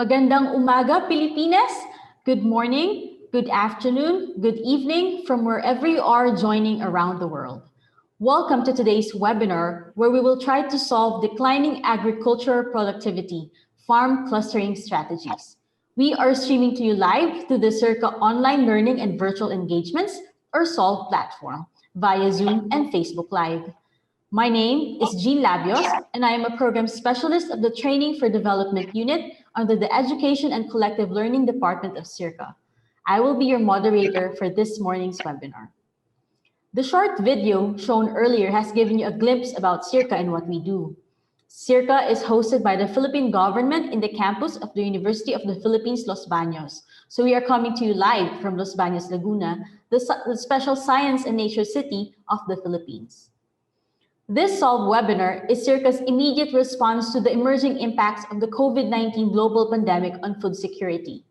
Magandang umaga, Pilipinas! Good morning, good afternoon, good evening from wherever you are joining around the world. Welcome to today's webinar, where we will try to solve declining agricultural productivity, farm clustering strategies. We are streaming to you live through the SEARCA online learning and virtual engagements, or SOLVE platform, via Zoom and Facebook Live. My name is Jean Labios, and I am a program specialist of the Training for Development Unit under the Education and Collective Learning Department of SEARCA. I will be your moderator for this morning's webinar. The short video shown earlier has given you a glimpse about SEARCA and what we do. SEARCA is hosted by the Philippine government in the campus of the University of the Philippines, Los Baños. So we are coming to you live from Los Baños, Laguna, the special science and nature city of the Philippines. This SOLVE webinar is SEARCA's immediate response to the emerging impacts of the COVID-19 global pandemic on food security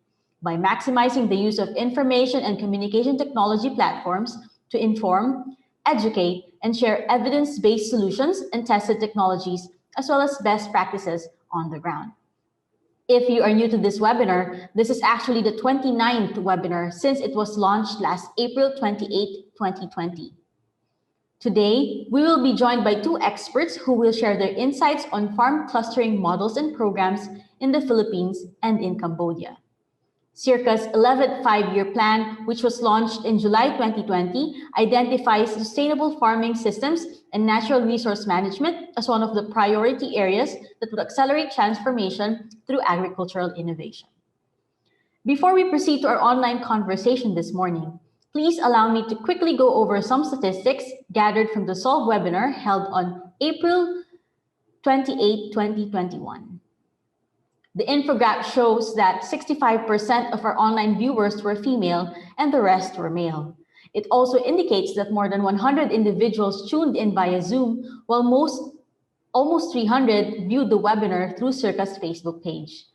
by maximizing the use of information and communication technology platforms to inform, educate, and share evidence-based solutions and tested technologies, as well as best practices on the ground. If you are new to this webinar, this is actually the 29th webinar since it was launched last April 28, 2020. Today, we will be joined by two experts who will share their insights on farm clustering models and programs in the Philippines and in Cambodia. SEARCA's 11th five-year plan, which was launched in July 2020, identifies sustainable farming systems and natural resource management as one of the priority areas that would accelerate transformation through agricultural innovation. Before we proceed to our online conversation this morning, please allow me to quickly go over some statistics gathered from the SOLVE webinar held on April 28, 2021. The infographic shows that 65% of our online viewers were female and the rest were male. It also indicates that more than 100 individuals tuned in via Zoom, while almost 300 viewed the webinar through SEARCA's Facebook page.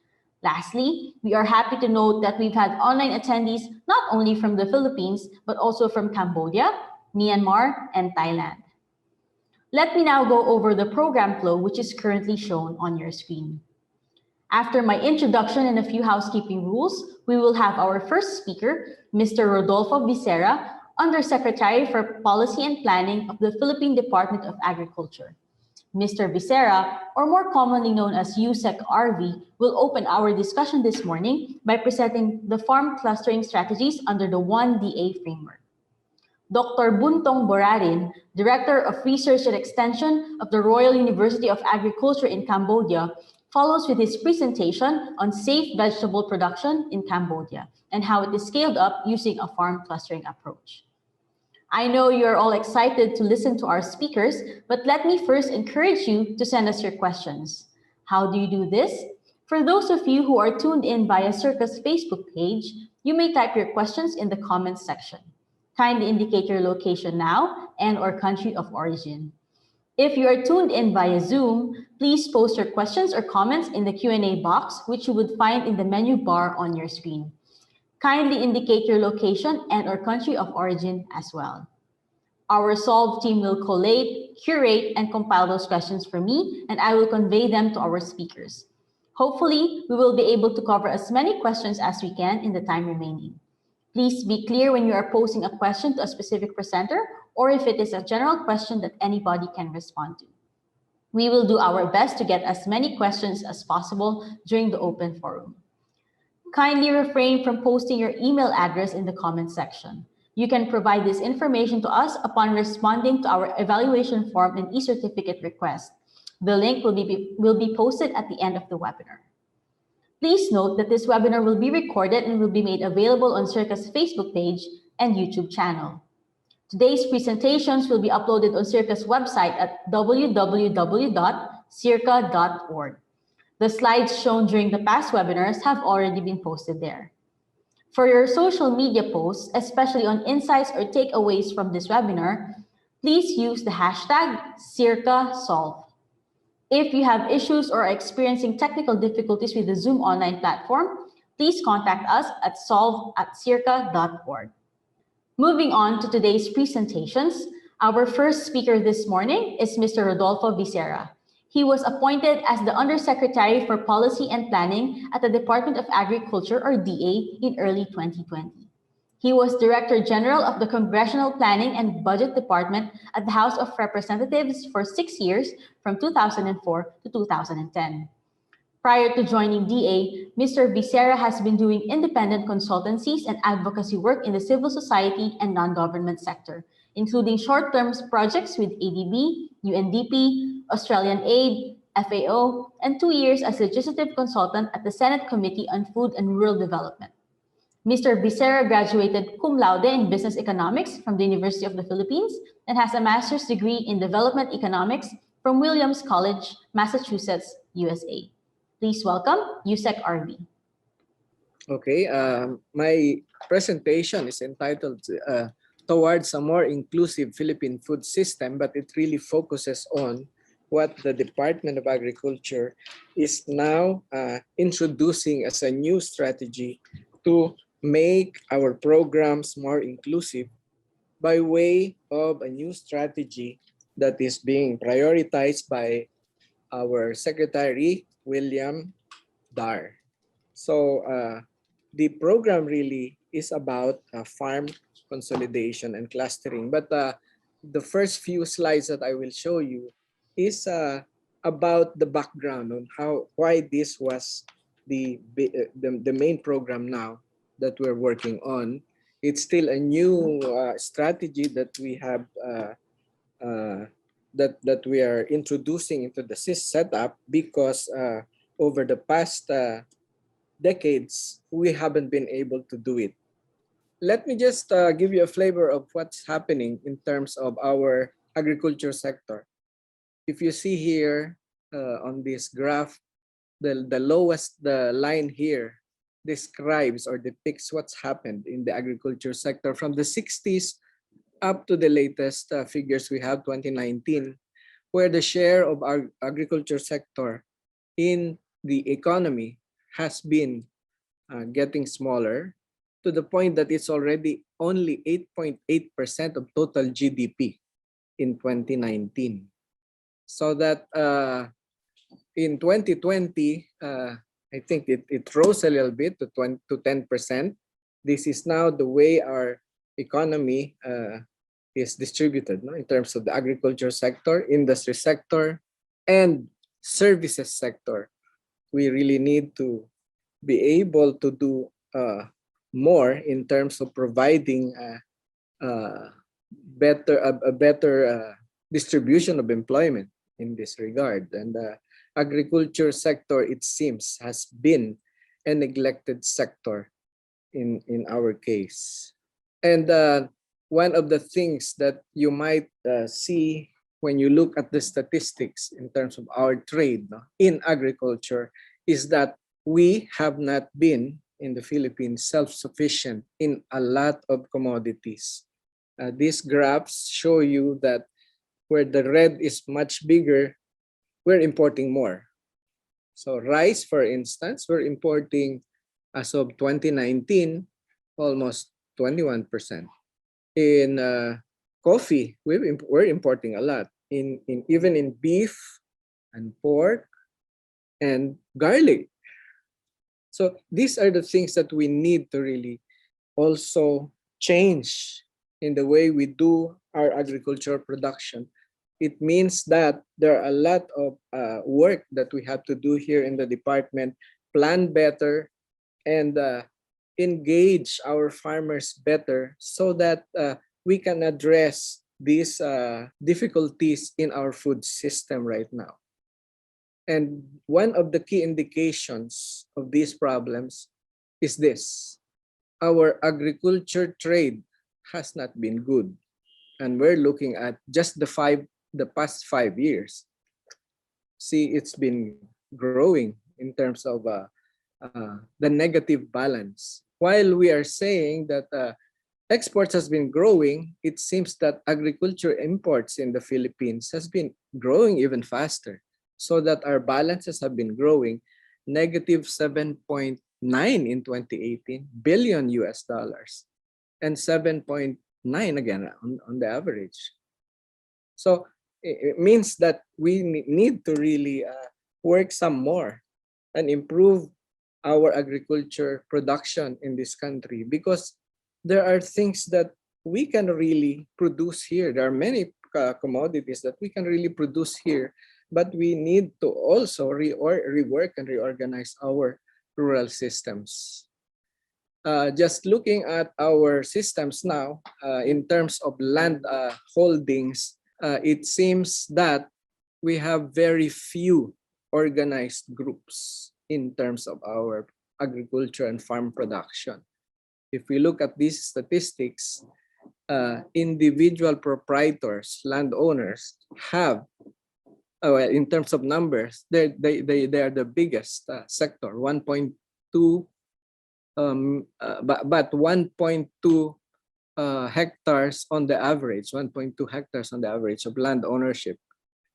Lastly, we are happy to note that we've had online attendees not only from the Philippines, but also from Cambodia, Myanmar, and Thailand. Let me now go over the program flow, which is currently shown on your screen. After my introduction and a few housekeeping rules, we will have our first speaker, Mr. Rodolfo Vicerra, Undersecretary for Policy and Planning of the Philippine Department of Agriculture. Mr. Vicerra, or more commonly known as USEC-RV, will open our discussion this morning by presenting the farm clustering strategies under the 1DA framework. Dr. Buntong Borarin, Director of Research and Extension of the Royal University of Agriculture in Cambodia, follows with his presentation on safe vegetable production in Cambodia and how it is scaled up using a farm clustering approach. I know you're all excited to listen to our speakers, but let me first encourage you to send us your questions. How do you do this? For those of you who are tuned in via SEARCA's Facebook page, you may type your questions in the comments section. Kindly indicate your location now and/or country of origin. If you are tuned in via Zoom, please post your questions or comments in the Q&A box, which you would find in the menu bar on your screen. Kindly indicate your location and/or country of origin as well. Our SOLVE team will collate, curate, and compile those questions for me, and I will convey them to our speakers. Hopefully, we will be able to cover as many questions as we can in the time remaining. Please be clear when you are posing a question to a specific presenter or if it is a general question that anybody can respond to. We will do our best to get as many questions as possible during the open forum. Kindly refrain from posting your email address in the comment section. You can provide this information to us upon responding to our evaluation form and e-certificate request. The link will be posted at the end of the webinar. Please note that this webinar will be recorded and will be made available on SEARCA's Facebook page and YouTube channel. Today's presentations will be uploaded on SEARCA's website at www.searca.org. The slides shown during the past webinars have already been posted there. For your social media posts, especially on insights or takeaways from this webinar, please use the hashtag SEARCASolve. If you have issues or are experiencing technical difficulties with the Zoom online platform, please contact us at solve@searca.org. Moving on to today's presentations, our first speaker this morning is Mr. Rodolfo Vicerra. He was appointed as the Undersecretary for Policy and Planning at the Department of Agriculture, or DA, in early 2020. He was Director General of the Congressional Planning and Budget Department at the House of Representatives for 6 years, from 2004 to 2010. Prior to joining DA, Mr. Vicerra has been doing independent consultancies and advocacy work in the civil society and non-government sector, including short-term projects with ADB, UNDP, Australian Aid, FAO, and 2 years as legislative consultant at the Senate Committee on Food and Rural Development. Mr. Vicerra graduated cum laude in business economics from the University of the Philippines and has a master's degree in development economics from Williams College, Massachusetts, USA. Please welcome Yusek RV. Okay, my presentation is entitled Towards a More Inclusive Philippine Food System, but it really focuses on what the Department of Agriculture is now introducing as a new strategy to make our programs more inclusive by way of a new strategy that is being prioritized by our Secretary, William Dar. So the program really is about farm consolidation and clustering. But the first few slides that I will show you is about the background on why this was the main program now that we're working on. It's still a new strategy that we have that we are introducing into the SIS setup because over the past decades, we haven't been able to do it. Let me just give you a flavor of what's happening in terms of our agriculture sector. If you see here on this graph, the lowest line here describes or depicts what's happened in the agriculture sector from the 60s up to the latest figures we have, 2019, where the share of our agriculture sector in the economy has been getting smaller to the point that it's already only 8.8% of total GDP in 2019. So that in 2020, I think it rose a little bit to 10%. This is now the way our economy is distributed, no? In terms of the agriculture sector, industry sector, and services sector. We really need to be able to do more in terms of providing a better distribution of employment in this regard. And the agriculture sector, it seems, has been a neglected sector in our case. And one of the things that you might see when you look at the statistics in terms of our trade, no, in agriculture is that we have not been in the Philippines self-sufficient in a lot of commodities. These graphs show you that where the red is much bigger, we're importing more. So rice, for instance, we're importing as of 2019, almost 21%. In coffee, we're importing a lot. Even in beef and pork and garlic. So these are the things that we need to really also change in the way we do our agricultural production. It means that there are a lot of work that we have to do here in the department, plan better, and engage our farmers better so that we can address these difficulties in our food system right now. And one of the key indications of these problems is this. Our agriculture trade has not been good. And we're looking at just the past 5 years. See, it's been growing in terms of the negative balance. While we are saying that exports has been growing, it seems that agriculture imports in the Philippines has been growing even faster, so that our balances have been growing, negative 7.9 in 2018 billion US dollars, and 7.9 again on the average. So it means that we need to really work some more and improve our agriculture production in this country, because there are things that we can really produce here. There are many commodities that we can really produce here, but we need to also rework and reorganize our rural systems. Just looking at our systems now, in terms of land holdings, it seems that we have very few organized groups in terms of our agriculture and farm production. If we look at these statistics, individual proprietors, landowners have, well, in terms of numbers, they are the biggest sector, 1.2, but 1.2 hectares on the average, 1.2 hectares on the average of land ownership.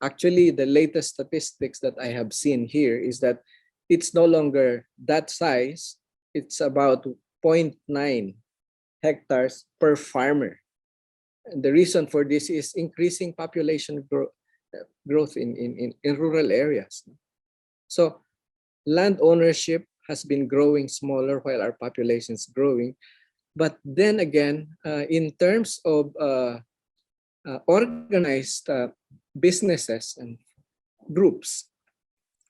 Actually, the latest statistics that I have seen here is that it's no longer that size. It's about 0.9 hectares per farmer. And the reason for this is increasing population growth in rural areas. So land ownership has been growing smaller while our population is growing. But then again, in terms of organized businesses and groups,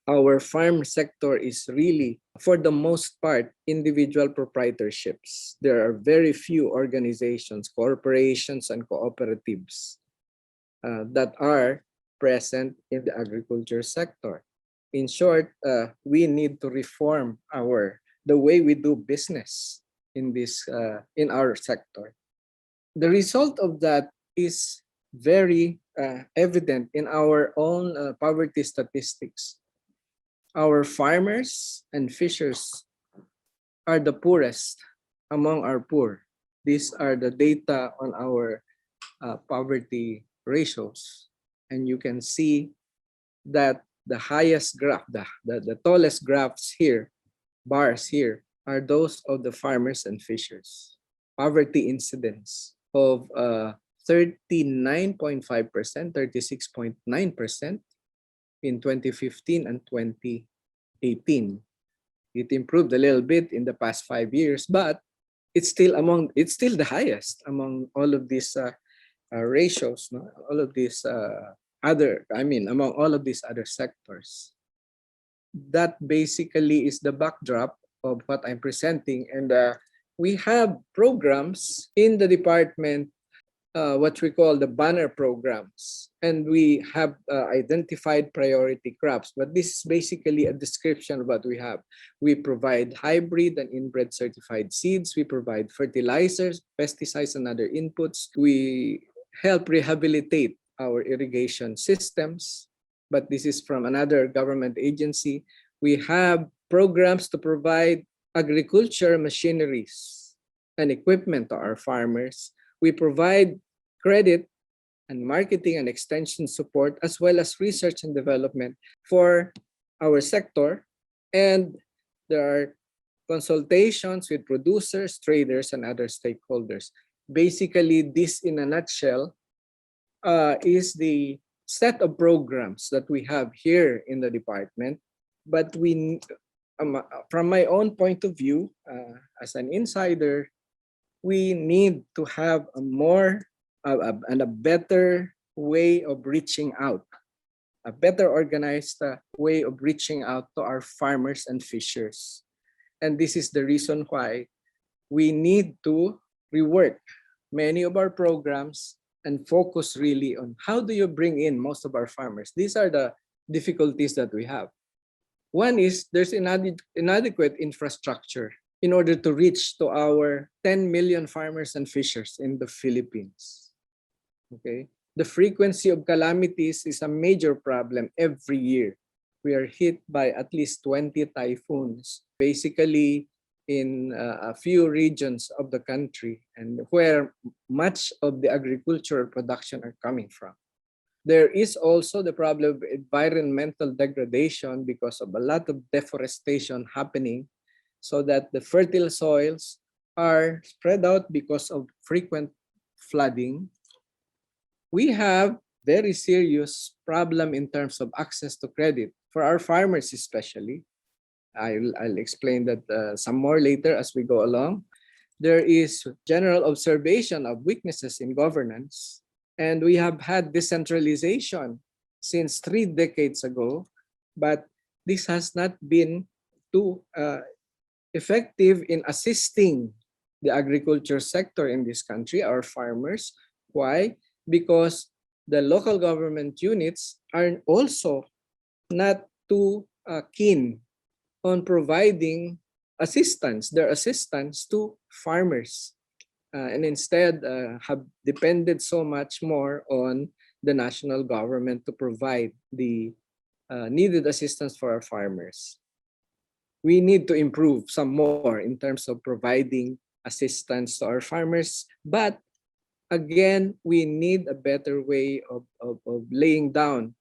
our farm sector is really, for the most part, individual proprietorships. There are very few organizations, corporations, and cooperatives that are present in the agriculture sector. In short, we need to reform the way we do business in our sector. The result of that is very evident in our own poverty statistics. Our farmers and fishers are the poorest among our poor. These are the data on our poverty ratios. And you can see that the highest graph, the tallest graphs here, bars here, are those of the farmers and fishers. Poverty incidence of 39.5%, 36.9% in 2015 and 2018. It improved a little bit in the past 5 years, but it's still the highest among all of these ratios, no? All of these among all of these other sectors. That basically is the backdrop of what I'm presenting, and we have programs in the department, what we call the banner programs, and we have identified priority crops. But this is basically a description of what we have. We provide hybrid and inbred certified seeds. We provide fertilizers, pesticides, and other inputs. We help rehabilitate our irrigation systems, but this is from another government agency. We have programs to provide agriculture machineries and equipment to our farmers. We provide credit and marketing and extension support, as well as research and development for our sector. And there are consultations with producers, traders, and other stakeholders. Basically, this in a nutshell is the set of programs that we have here in the department. But from my own point of view, as an insider, we need to have a more and a better way of reaching out, a better organized way of reaching out to our farmers and fishers. And this is the reason why we need to rework many of our programs and focus really on how do you bring in most of our farmers. These are the difficulties that we have. One is there's inadequate infrastructure in order to reach to our 10 million farmers and fishers in the Philippines. Okay, the frequency of calamities is a major problem every year. We are hit by at least 20 typhoons, basically in a few regions of the country, and where much of the agricultural production are coming from. There is also the problem of environmental degradation because of a lot of deforestation happening, so that the fertile soils are spread out because of frequent flooding. We have very serious problem in terms of access to credit for our farmers especially. I'll explain that some more later as we go along. There is general observation of weaknesses in governance, and we have had decentralization since 3 decades ago, but this has not been too effective in assisting the agriculture sector in this country, our farmers. Why? Because the local government units are also not too keen on providing their assistance to farmers, and instead have depended so much more on the national government to provide the needed assistance for our farmers. We need to improve some more in terms of providing assistance to our farmers, but again, we need a better way of laying down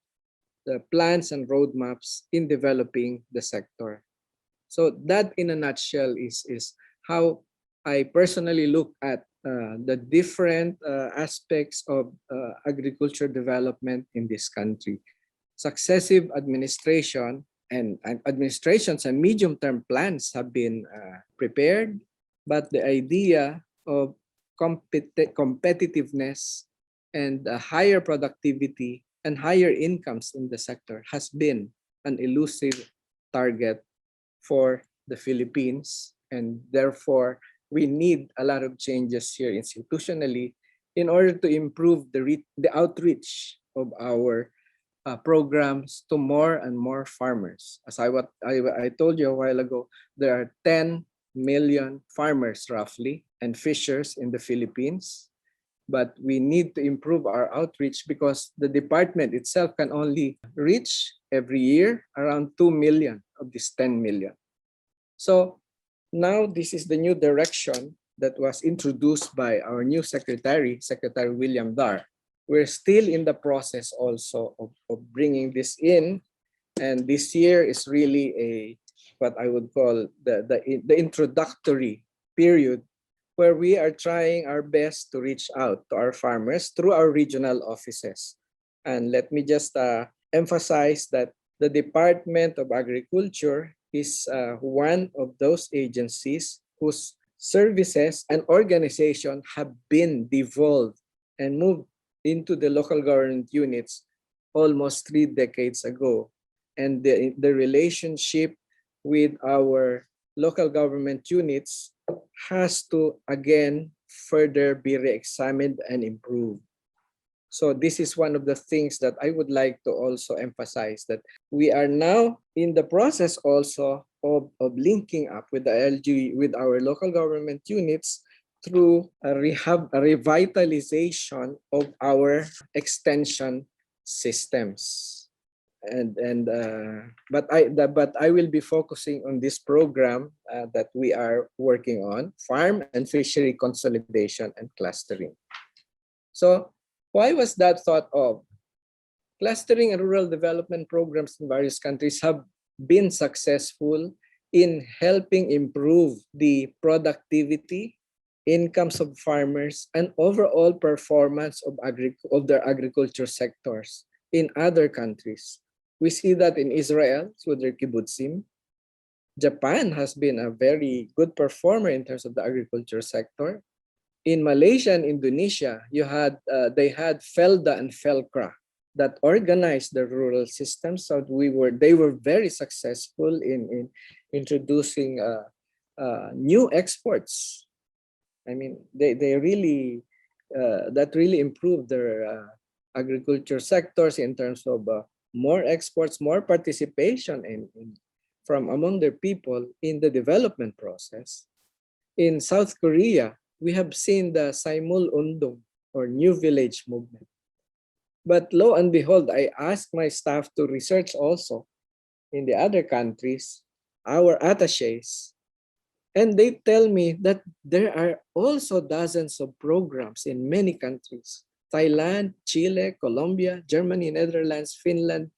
the plans and roadmaps in developing the sector. So that in a nutshell is how I personally look at the different aspects of agriculture development in this country. Successive administrations and medium-term plans have been prepared, but the idea of competitiveness and higher productivity and higher incomes in the sector has been an elusive target for the Philippines, and therefore we need a lot of changes here institutionally in order to improve the outreach of our programs to more and more farmers. As I told you a while ago, there are 10 million farmers roughly and fishers in the Philippines, but we need to improve our outreach because the department itself can only reach every year around 2 million of this 10 million. So now this is the new direction that was introduced by our new Secretary William Dar. We're still in the process also of bringing this in, and this year is really what I would call the introductory period where we are trying our best to reach out to our farmers through our regional offices. And let me just emphasize that the Department of Agriculture is one of those agencies whose services and organization have been devolved and moved into the local government units almost 3 decades ago. And the relationship with our local government units has to again further be re-examined and improved. So this is one of the things that I would like to also emphasize, that we are now in the process also of linking up with the LG, with our local government units through a revitalization of our extension systems. But I will be focusing on this program that we are working on, farm and fishery consolidation and clustering. So why was that thought of? Clustering and rural development programs in various countries have been successful in helping improve the productivity, incomes of farmers, and overall performance of their agriculture sectors in other countries. We see that in Israel through their kibbutzim. Japan has been a very good performer in terms of the agriculture sector. In Malaysia and Indonesia, they had FELDA and FELCRA that organized the rural systems. So they were very successful in introducing new exports. I mean, they really that really improved their agriculture sectors in terms of more exports, more participation from among their people in the development process. In South Korea, we have seen the Saimul Undong or New Village movement. But lo and behold, I asked my staff to research also in the other countries, our attaches, and they tell me that there are also dozens of programs in many countries, Thailand, Chile, Colombia, Germany, Netherlands, Finland,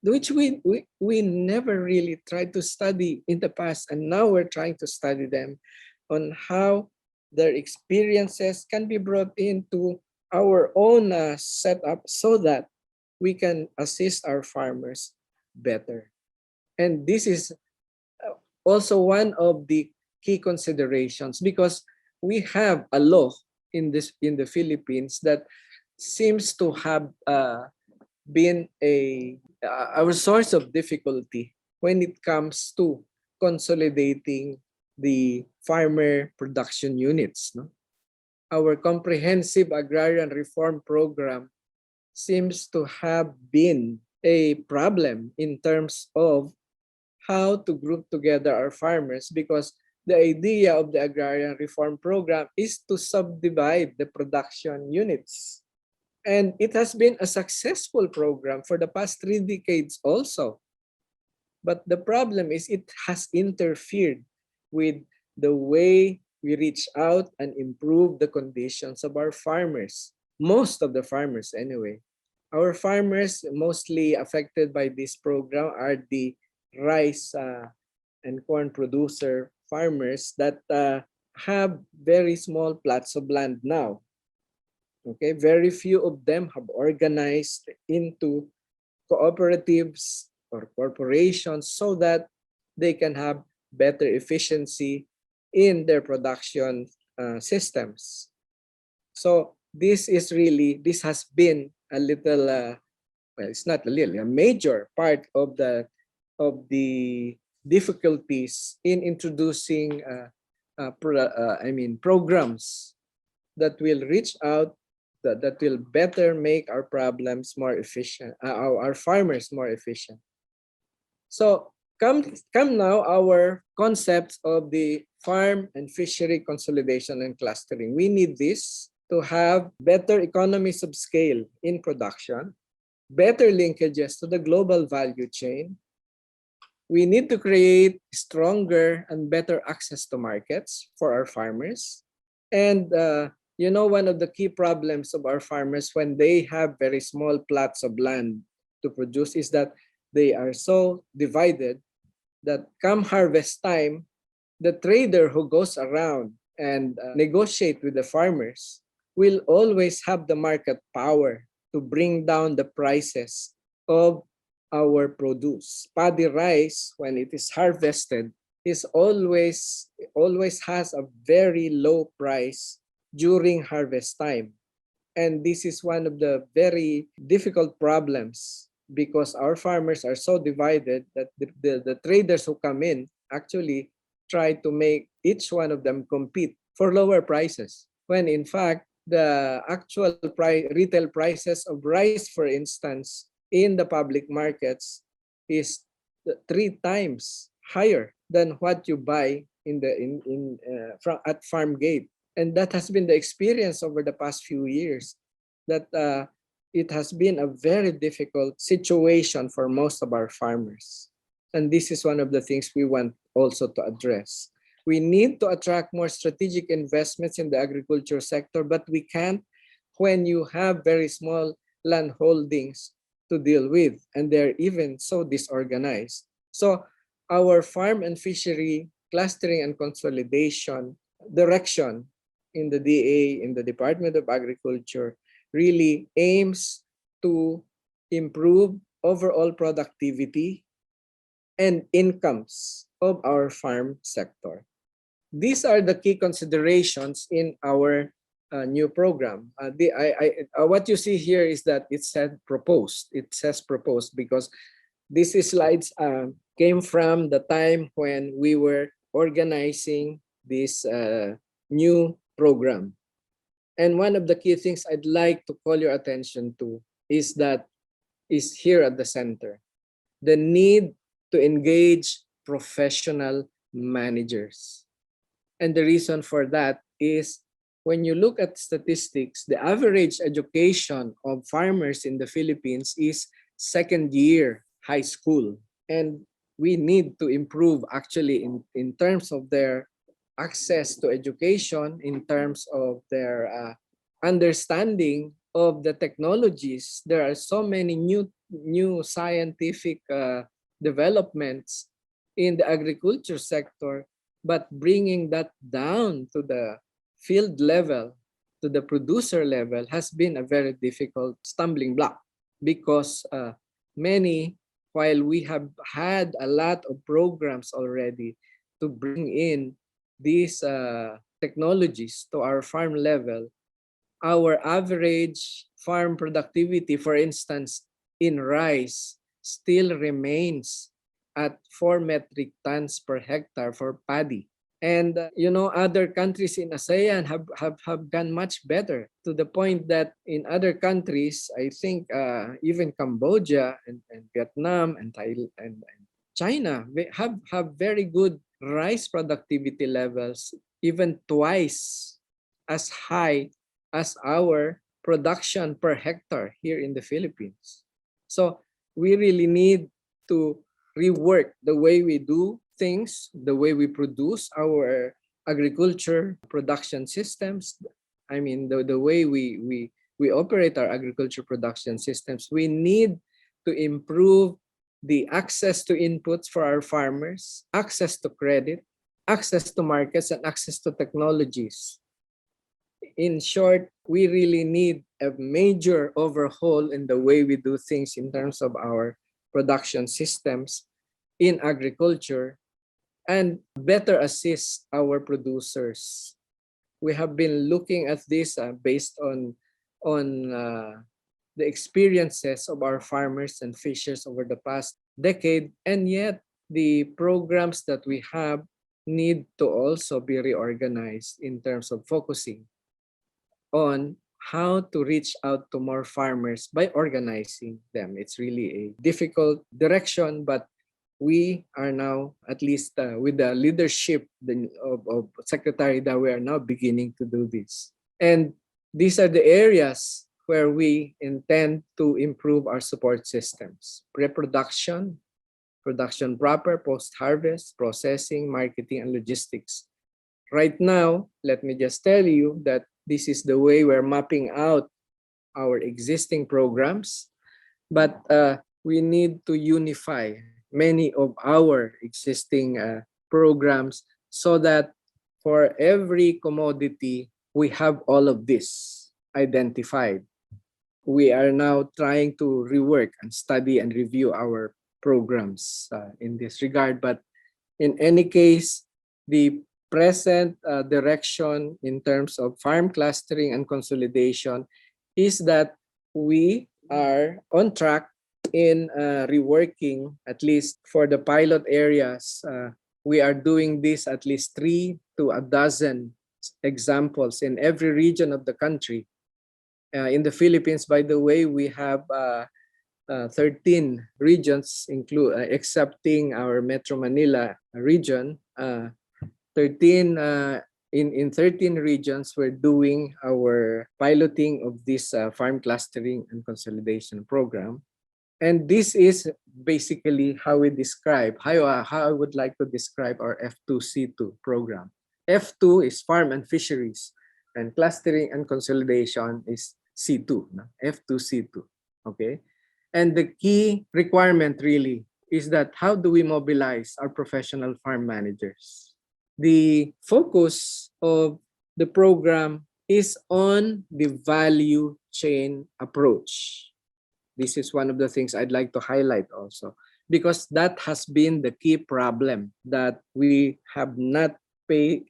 which we never really tried to study in the past, and now we're trying to study them on how their experiences can be brought into our own setup so that we can assist our farmers better. And this is also one of the key considerations, because we have a law in the Philippines that seems to have been our source of difficulty when it comes to consolidating the farmer production units. No? Our comprehensive agrarian reform program seems to have been a problem in terms of how to group together our farmers, because the idea of the agrarian reform program is to subdivide the production units. And it has been a successful program for the past 3 decades also. But the problem is it has interfered with the way we reach out and improve the conditions of our farmers. Most of the farmers anyway. Our farmers mostly affected by this program are the rice and corn producer farmers that have very small plots of land now. Okay, very few of them have organized into cooperatives or corporations so that they can have better efficiency in their production systems. So this has been a little, well, it's not a little, a major part of the difficulties in introducing programs that will reach out, that will better make our problems more efficient, our farmers more efficient. So come now our concepts of the farm and fishery consolidation and clustering. We need this to have better economies of scale in production, better linkages to the global value chain. We need to create stronger and better access to markets for our farmers. And one of the key problems of our farmers when they have very small plots of land to produce is that they are so divided that come harvest time, the trader who goes around and negotiate with the farmers will always have the market power to bring down the prices of our produce. Paddy rice, when it is harvested, is always has a very low price during harvest time. And this is one of the very difficult problems because our farmers are so divided that the traders who come in actually try to make each one of them compete for lower prices. When in fact, the actual retail prices of rice, for instance, in the public markets is 3 times higher than what you buy at farm gate. And that has been the experience over the past few years, that it has been a very difficult situation for most of our farmers. And this is one of the things we want also to address. We need to attract more strategic investments in the agriculture sector, but we can't when you have very small land holdings to deal with, and they're even so disorganized. So our farm and fishery clustering and consolidation direction in the DA, in the Department of Agriculture, really aims to improve overall productivity and incomes of our farm sector. These are the key considerations in our new program. What you see here is that it said proposed. It says proposed because these slides came from the time when we were organizing this new program. And one of the key things I'd like to call your attention to is here at the center, the need to engage professional managers. And the reason for that is when you look at statistics, the average education of farmers in the Philippines is second year high school. And we need to improve actually in terms of their access to education, in terms of their understanding of the technologies. There are so many new scientific developments in the agriculture sector, but bringing that down to the field level, to the producer level, has been a very difficult stumbling block. because many, while we have had a lot of programs already to bring in these technologies to our farm level, our average farm productivity, for instance, in rice, still remains at 4 metric tons per hectare for paddy. And other countries in ASEAN have done much better, to the point that in other countries, I think even Cambodia and Vietnam and Thailand and China have very good rice productivity levels, even twice as high as our production per hectare here in the Philippines. So we really need to rework the way we do things, the way we produce our agriculture production systems. I mean, the way we operate our agriculture production systems. We need to improve the access to inputs for our farmers, access to credit, access to markets, and access to technologies. In short, we really need a major overhaul in the way we do things in terms of our production systems in agriculture, and better assist our producers. We have been looking at this based on the experiences of our farmers and fishers over the past decade, and yet the programs that we have need to also be reorganized in terms of focusing on how to reach out to more farmers by organizing them. It's really a difficult direction, but we are now, at least with the leadership of Secretary, that we are now beginning to do this. And these are the areas where we intend to improve our support systems: pre-production, production proper, post-harvest, processing, marketing, and logistics. Right now, let me just tell you that this is the way we're mapping out our existing programs, but we need to unify many of our existing programs so that for every commodity, we have all of this identified. We are now trying to rework and study and review our programs in this regard. But in any case, the present direction in terms of farm clustering and consolidation is that we are on track in reworking, at least for the pilot areas. We are doing this at least 3 to a dozen examples in every region of the country. In the Philippines, by the way, we have 13 regions, excepting our Metro Manila region. 13 in 13 regions, we're doing our piloting of this farm clustering and consolidation program. And this is basically how we describe, how I would like to describe our F2C2 program. F2 is farm and fisheries, and clustering and consolidation is C2, F2C2, okay? And the key requirement really is that how do we mobilize our professional farm managers? The focus of the program is on the value chain approach. This is one of the things I'd like to highlight also, because that has been the key problem that we have not paid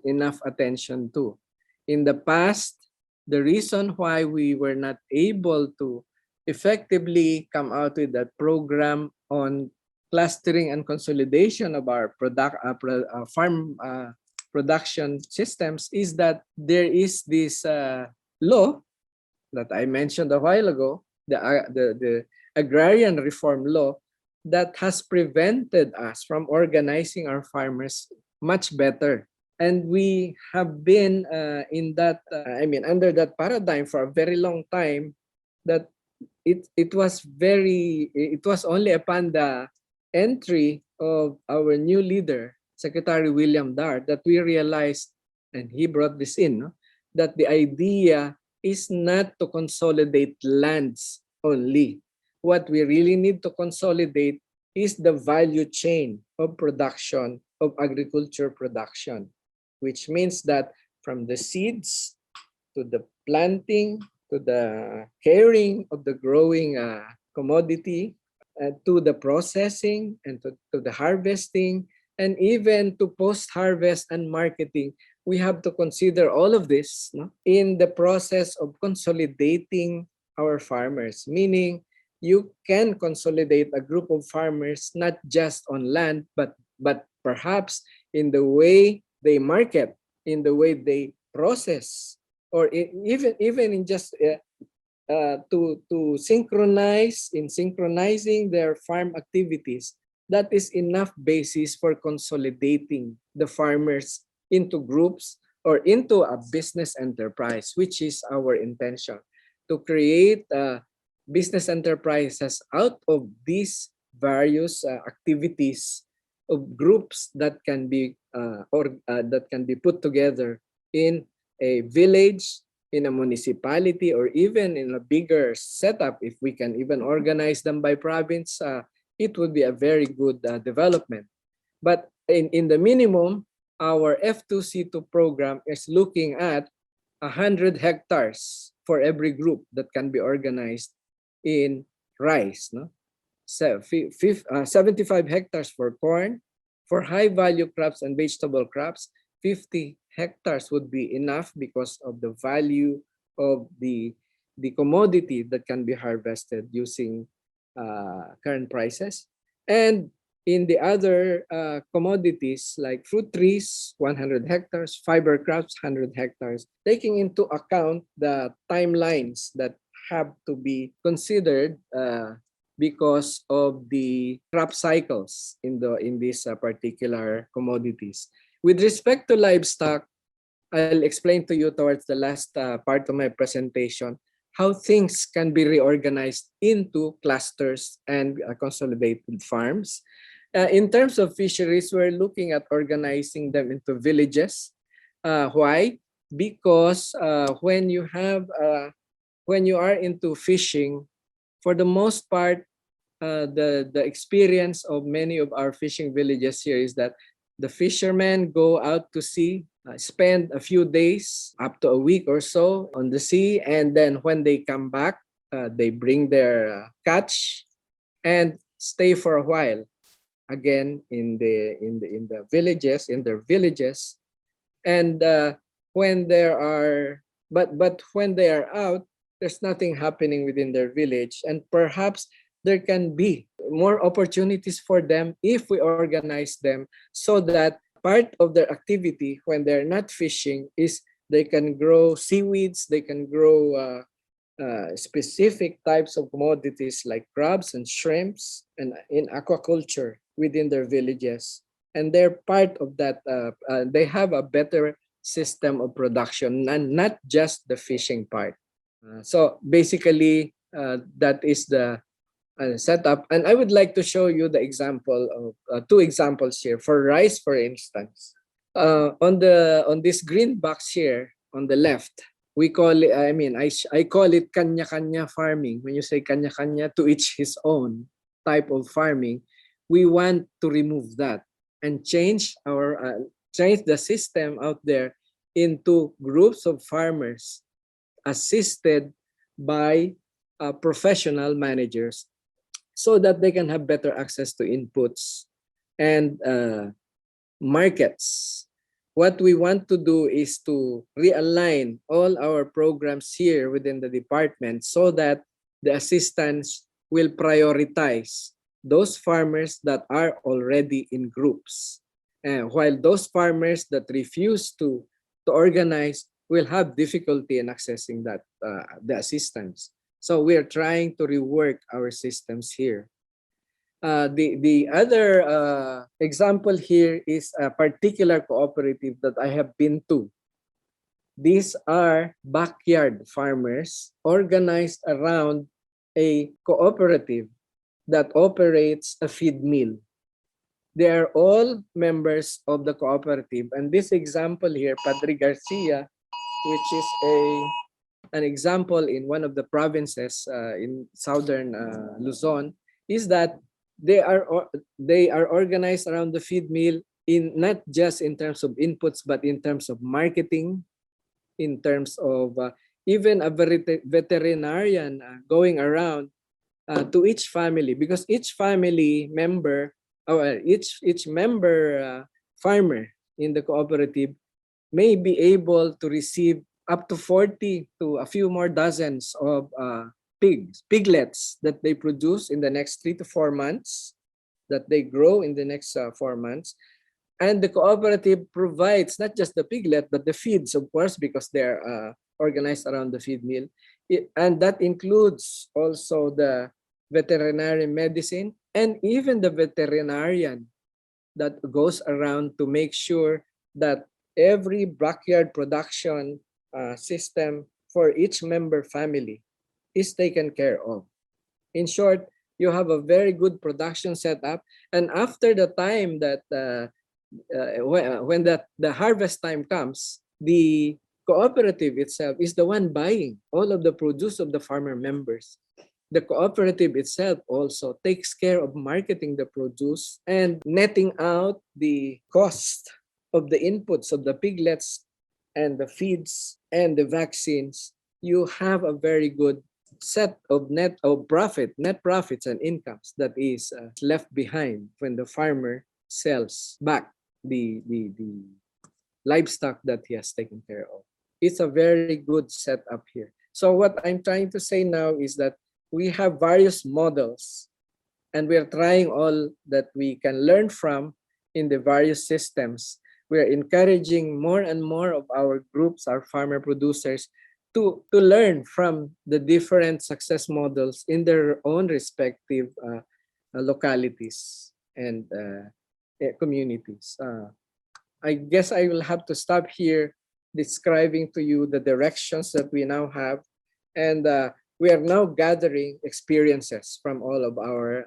enough attention to. In the past, the reason why we were not able to effectively come out with that program on clustering and consolidation of our farm production systems is that there is this law that I mentioned a while ago, the agrarian reform law, that has prevented us from organizing our farmers much better. And we have been in that, under that paradigm for a very long time, that it was only upon the entry of our new leader, Secretary William Dar, that we realized, and he brought this in, that the idea is not to consolidate lands only. What we really need to consolidate is the value chain of production, of agriculture production, which means that from the seeds to the planting, to the caring of the growing commodity, to the processing and to the harvesting, and even to post-harvest and marketing. We have to consider all of this, no, in the process of consolidating our farmers, meaning you can consolidate a group of farmers not just on land, but perhaps in the way they market, in the way they process, or even in just to synchronizing their farm activities. That is enough basis for consolidating the farmers into groups or into a business enterprise, which is our intention, to create business enterprises out of these various activities of groups that can be that can be put together in a village, in a municipality, or even in a bigger setup. If we can even organize them by province, it would be a very good development. But in the minimum, our F2C2 program is looking at 100 hectares for every group that can be organized in rice, no? So 75 hectares for corn. For high value crops and vegetable crops, 50 hectares would be enough because of the value of the commodity that can be harvested using current prices. And in the other commodities like fruit trees, 100 hectares, fiber crops, 100 hectares, taking into account the timelines that have to be considered because of the crop cycles in these particular commodities. With respect to livestock, I'll explain to you towards the last part of my presentation how things can be reorganized into clusters and consolidated farms. In terms of fisheries, we're looking at organizing them into villages. Why? Because when you are into fishing, for the most part, the experience of many of our fishing villages here is that the fishermen go out to sea, spend a few days, up to a week or so on the sea, and then when they come back, they bring their catch and stay for a while again in the villages, in their villages. And when there are but when they are out, there's nothing happening within their village, and perhaps there can be more opportunities for them if we organize them so that part of their activity when they're not fishing is they can grow seaweeds, they can grow specific types of commodities like crabs and shrimps, and in aquaculture within their villages. And they're part of that, they have a better system of production and not just the fishing part. So basically, that is the setup. And I would like to show you the example of two examples here. For rice, for instance, on this green box here on the left, we call it, I call it kanya-kanya farming. When you say kanya-kanya, to each his own type of farming, we want to remove that and change the system out there into groups of farmers assisted by professional managers so that they can have better access to inputs and markets. What we want to do is to realign all our programs here within the department so that the assistants will prioritize those farmers that are already in groups. And while those farmers that refuse to organize will have difficulty in accessing that the assistance. So we are trying to rework our systems here. The other example here is a particular cooperative that I have been to. These are backyard farmers organized around a cooperative that operates a feed mill. They are all members of the cooperative. And this example here, Padre Garcia, which is an example in one of the provinces in southern Luzon, is that they are organized around the feed mill in not just in terms of inputs, but in terms of marketing, in terms of even a veterinarian going around to each family, because each family member, or each member farmer in the cooperative may be able to receive up to 40 to a few more dozens of piglets that they produce in the next 3 to 4 months, that they grow in the next 4 months. And the cooperative provides not just the piglet, but the feeds, of course, because they're organized around the feed mill. And that includes also the veterinary medicine and even the veterinarian that goes around to make sure that every backyard production system for each member family is taken care of. In short, you have a very good production setup, and after the time that when the harvest time comes, the cooperative itself is the one buying all of the produce of the farmer members. The cooperative itself also takes care of marketing the produce and netting out the cost of the inputs of the piglets and the feeds and the vaccines. You have a very good set of net profits and incomes that is left behind when the farmer sells back the livestock that he has taken care of. It's a very good setup here. So what I'm trying to say now is that we have various models, and we are trying all that we can learn from in the various systems. We are encouraging more and more of our groups, our farmer producers, to learn from the different success models in their own respective localities and communities. I guess I will have to stop here describing to you the directions that we now have, and we are now gathering experiences from all of our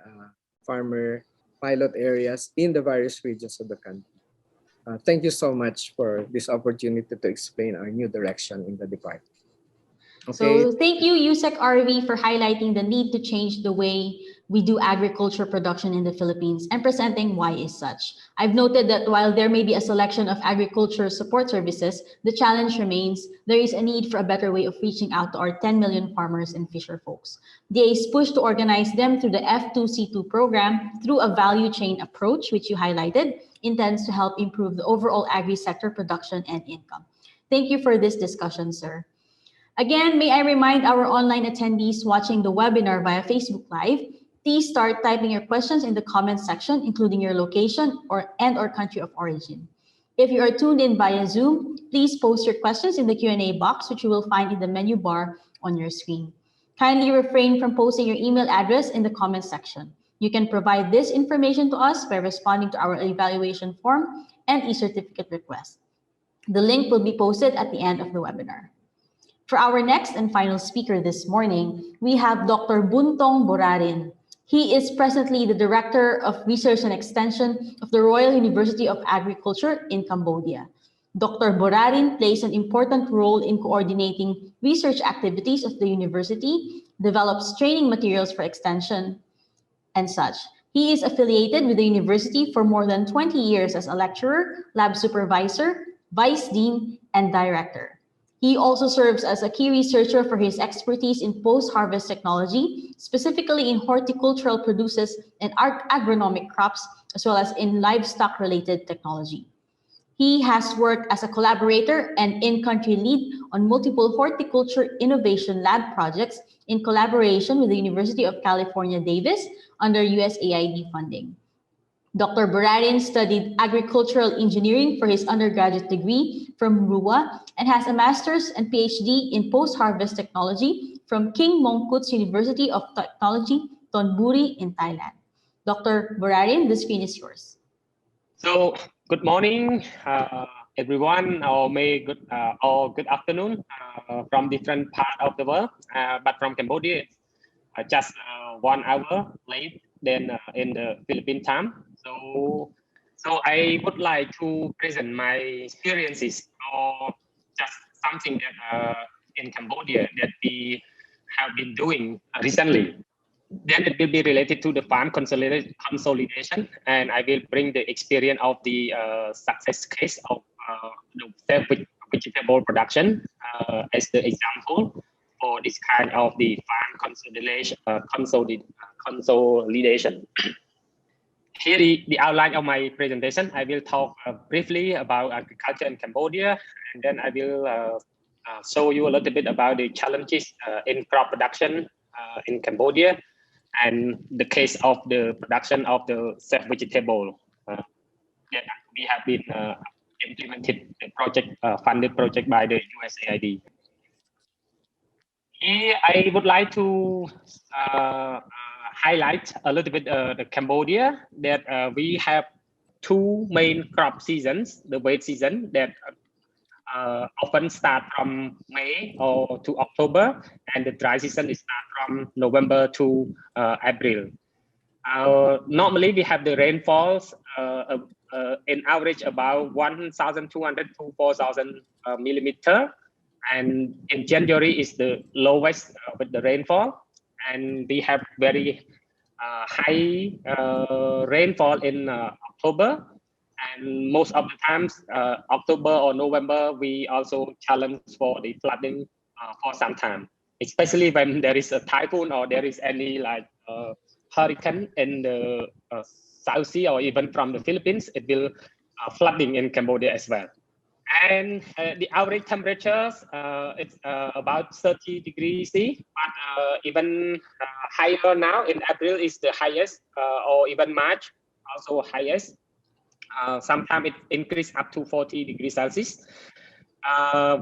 farmer pilot areas in the various regions of the country. Thank you so much for this opportunity to explain our new direction in the department. Okay. So thank you, USEC RV, for highlighting the need to change the way we do agriculture production in the Philippines and presenting why is such. I've noted that while there may be a selection of agriculture support services, the challenge remains there is a need for a better way of reaching out to our 10 million farmers and fisher folks. DA's push to organize them through the F2C2 program through a value chain approach, which you highlighted, intends to help improve the overall agri-sector production and income. Thank you for this discussion, sir. Again, may I remind our online attendees watching the webinar via Facebook Live, please start typing your questions in the comments section, including your location or country of origin. If you are tuned in via Zoom, please post your questions in the Q&A box, which you will find in the menu bar on your screen. Kindly refrain from posting your email address in the comments section. You can provide this information to us by responding to our evaluation form and e-certificate request. The link will be posted at the end of the webinar. For our next and final speaker this morning, we have Dr. Buntong Borarin. He is presently the Director of Research and Extension of the Royal University of Agriculture in Cambodia. Dr. Borarin plays an important role in coordinating research activities of the university, develops training materials for extension, and such. He is affiliated with the university for more than 20 years as a lecturer, lab supervisor, vice dean, and director. He also serves as a key researcher for his expertise in post-harvest technology, specifically in horticultural produces and agronomic crops, as well as in livestock-related technology. He has worked as a collaborator and in-country lead on multiple horticulture innovation lab projects in collaboration with the University of California, Davis under USAID funding. Dr. Borarin studied agricultural engineering for his undergraduate degree from RUA and has a master's and PhD in post-harvest technology from King Mongkut's University of Technology, Thonburi in Thailand. Dr. Borarin, the screen is yours. So, good morning, everyone, or good afternoon from different part of the world. But from Cambodia, just 1 hour late than in the Philippine time. So I would like to present my experiences or just something that in Cambodia that we have been doing recently. Then it will be related to the farm consolidation, and I will bring the experience of the success case of the vegetable production as the example for this kind of the farm consolidation. Here the outline of my presentation. I will talk briefly about agriculture in Cambodia, and then I will show you a little bit about the challenges in crop production in Cambodia, and the case of the production of the safe vegetable that we have been implemented the project funded project by the USAID. Here I would like to highlight a little bit the Cambodia, that we have two main crop seasons: the wet season that often start from May or to October, and the dry season is start from November to April. Normally we have the rainfalls in average about 1,200 to 4,000 millimeter, and in January is the lowest with the rainfall, and we have very high rainfall in October, and most of the times October or November we also challenge for the flooding for some time, especially when there is a typhoon or there is any like hurricane in the South Sea or even from the Philippines. It will flooding in Cambodia as well. And the average temperatures, it's about 30 degrees C, but even higher now in April is the highest, or even March also highest. Sometimes it increased up to 40 degrees Celsius,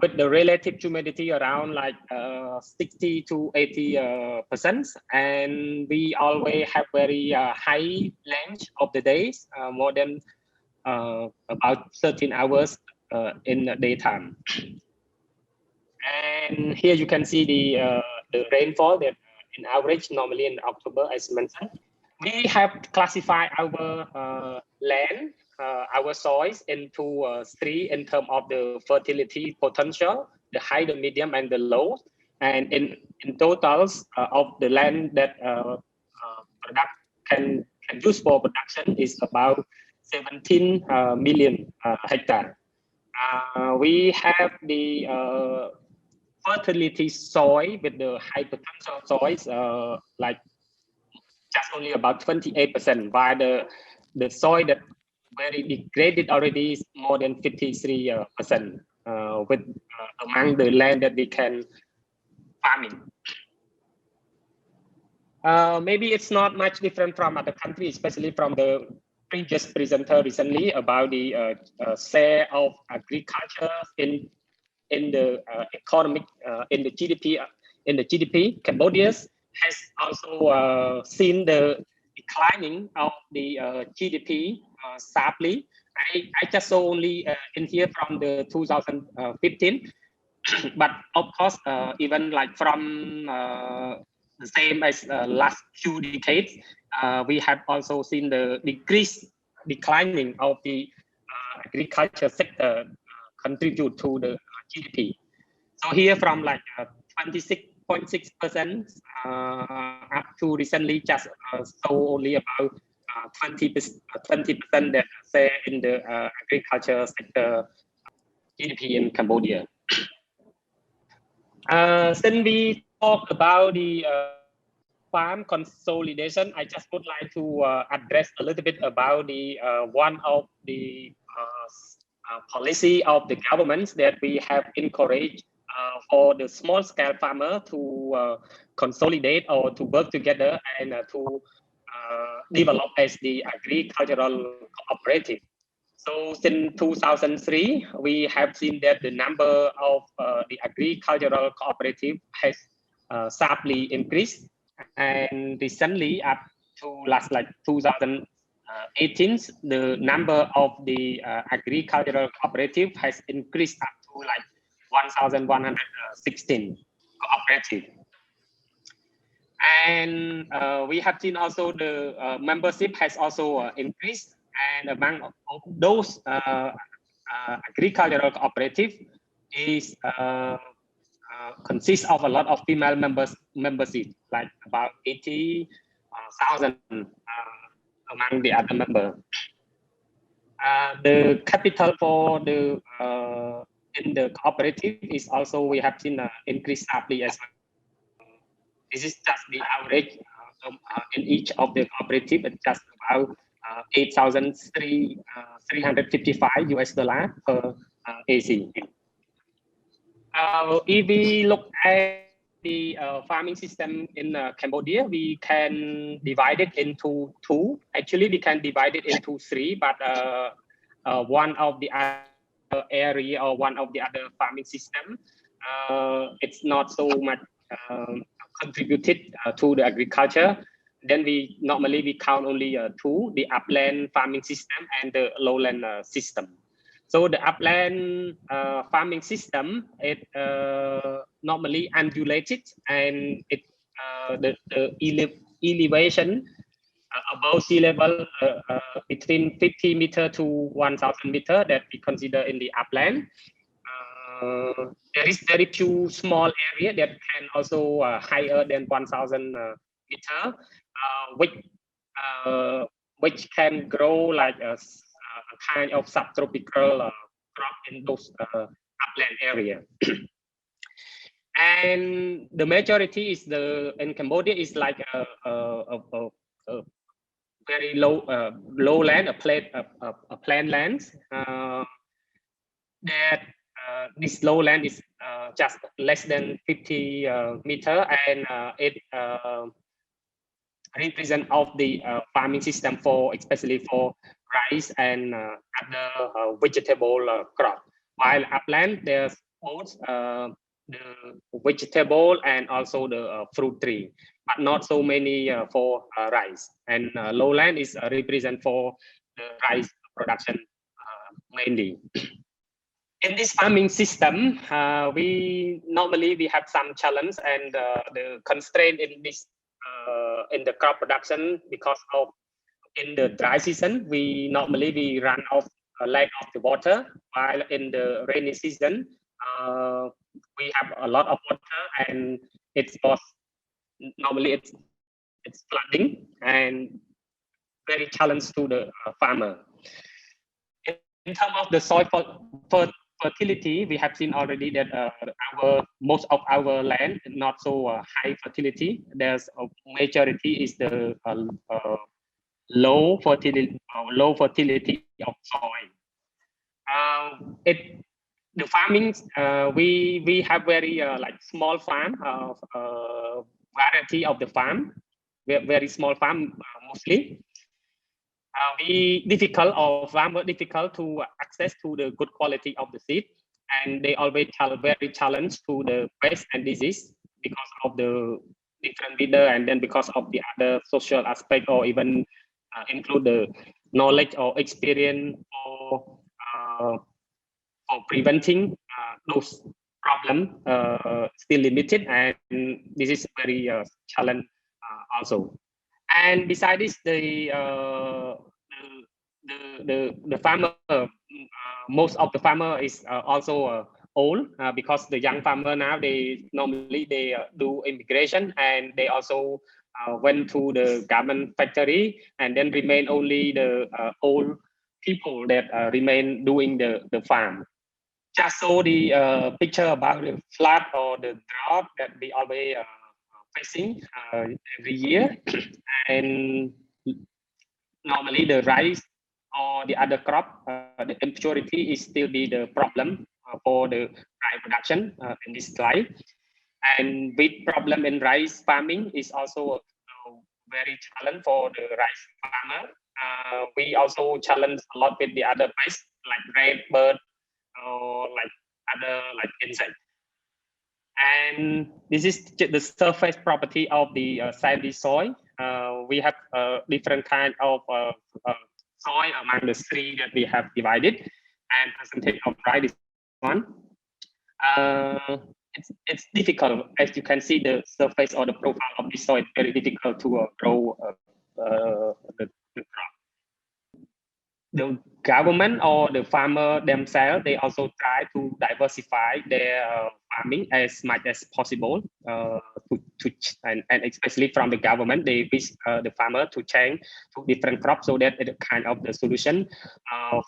with the relative humidity around like 60 to 80%. And we always have very high length of the days, more than about 13 hours in the daytime. And here you can see the rainfall that in average normally in October, as mentioned. We have classified our land, our soils into three in terms of the fertility potential: the high, the medium, and the low. And in totals of the land that can use for production is about 17 million hectares. We have the fertility soil with the high potential soils, like just only about 28%, while the soil that very degraded already is more than 53%, with among the land that we can farming. Maybe it's not much different from other countries, especially from the previous presenter recently about the share of agriculture in the economic in the GDP. Cambodia has also seen the declining of the GDP sharply. I just saw only in here from the 2015, but of course even like from the same as last few decades, we have also seen the declining of the agriculture sector contribute to the GDP. So here from like 26.6% up to recently just so only about 20% that say in the agriculture sector GDP in Cambodia. Since we talk about the farm consolidation, I just would like to address a little bit about the one of the policy of the governments that we have encouraged for the small scale farmer to consolidate or to work together and to develop as the agricultural cooperative. So since 2003, we have seen that the number of the agricultural cooperative has sharply increased, and recently up to last like 2018, the number of the agricultural cooperative has increased up to like 1,116 cooperative. And we have seen also the membership has also increased, and among those agricultural cooperative is consists of a lot of female membership, like about 80,000 among the other members. The capital for the in the cooperative is also we have seen increase sharply as well. This is just the average in each of the cooperative. It's just about $8,355 per AC. If we look at the farming system in Cambodia, we can divide it into two. Actually, we can divide it into three, but one of the other area or one of the other farming system, it's not so much contributed to the agriculture. Then we normally count only two: the upland farming system and the lowland system. So the upland farming system, it normally undulated, and it the elevation above sea level between 50 meter to 1,000 meter that we consider in the upland. There is very few small area that can also higher than 1,000 meter, which can grow like a kind of subtropical crop in those upland area. And the majority is in Cambodia is like a very low lowland, a plain lands that this lowland is just less than 50 meter, and it represent of the farming system for especially for rice and other vegetable crop. While upland, there's both the vegetable and also the fruit tree, but not so many for rice. And lowland is represent for the rice production mainly. In this farming system, we have some challenge and the constraint in this in the crop production because of in the dry season we run off lack of the water, while in the rainy season we have a lot of water and it's flooding and very challenge to the farmer. In terms of the soil fertility, we have seen already that most of our land is not so high fertility. There's a majority is the low fertility of soil. The farming we have very like small farm variety of the farm, very small farm mostly. Farmer difficult to access to the good quality of the seed, and they always very challenged to the pest and disease because of the different weather, and then because of the other social aspect, or even include the knowledge or experience for preventing those problems still limited, and this is very challenge also. And besides this, the farmer, most of the farmer is also old because the young farmer now they normally do immigration, and they also went to the garment factory, and then remain only the old people that remain doing the farm. Just saw the picture about the flood or the drought that we always facing every year, and normally the rice or the other crop, the impurity is still be the problem for the rice production in this slide. And big problem in rice farming is also very challenge for the rice farmer. We also challenge a lot with the other pests like red bird or like other like insect. And this is the surface property of the sandy soil. We have different kind of soil among the three that we have divided, and percentage of rice is one. It's difficult, as you can see, the surface or the profile of the soil is very difficult to grow the crop. The government or the farmer themselves, they also try to diversify their farming as much as possible, and especially from the government, they wish the farmer to change to different crops, so that it's kind of the solution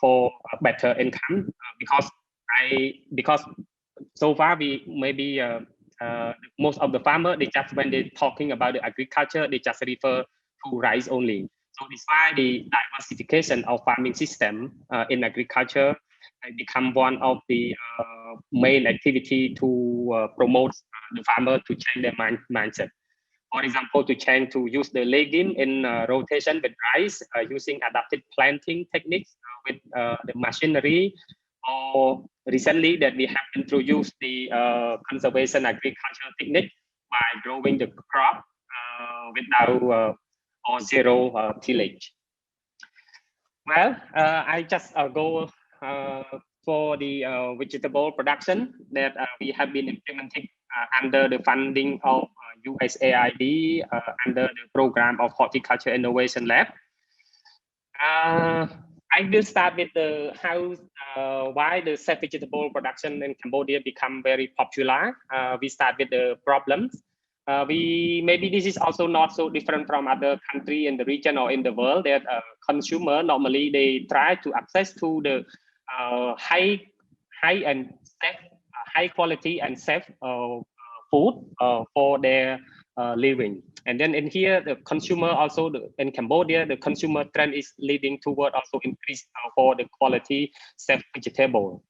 for a better income. Because because so far we maybe most of the farmer, they just, when they're talking about the agriculture, they just refer to rice only. So it's why the diversification of farming system in agriculture become one of the main activity to promote the farmer to change their mindset. For example, to change to use the legume in rotation with rice, using adapted planting techniques with the machinery, or recently that we have introduced the conservation agriculture technique by growing the crop without or zero tillage. Well, I just go for the vegetable production that we have been implementing under the funding of USAID under the program of Horticulture Innovation Lab. I will start with the how why the safe vegetable production in Cambodia become very popular. We start with the problems. We maybe this is also not so different from other country in the region or in the world, that consumer normally they try to access to the high and safe, high quality and safe food for their living. And then in here, the consumer also in Cambodia, the consumer trend is leading toward also increase for the quality safe vegetable.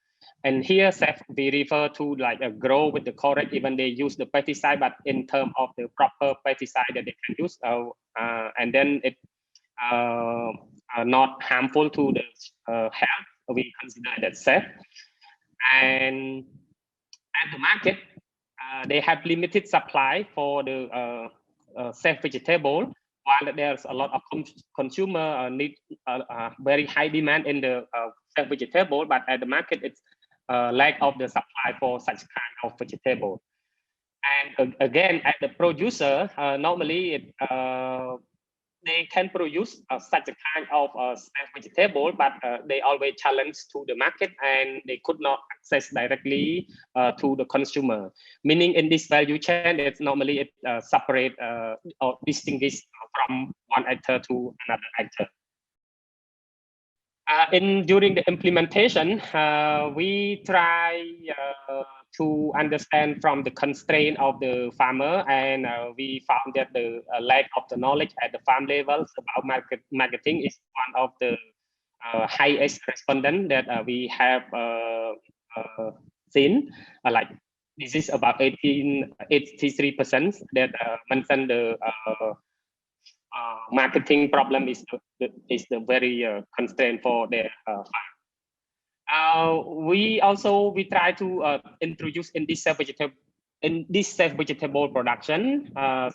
And here, safe we refer to like a grow with the correct, even they use the pesticide, but in terms of the proper pesticide that they can use, and then it not harmful to the health. We consider that safe. And at the market, they have limited supply for the safe vegetable, while there's a lot of consumer need very high demand in the safe vegetable, but at the market it's lack of the supply for such kind of vegetable. And again, at the producer, normally they can produce such a kind of safe vegetable, but they always challenge to the market and they could not access directly to the consumer. Meaning in this value chain, it's normally it separate or distinguish from one actor to another actor. During the implementation, we try to understand from the constraint of the farmer, and we found that the lack of the knowledge at the farm levels about marketing is one of the highest respondent that we have seen. Like this is about 83% that mentioned the marketing problem is the very constraint for their farm. We try to introduce in this safe vegetable production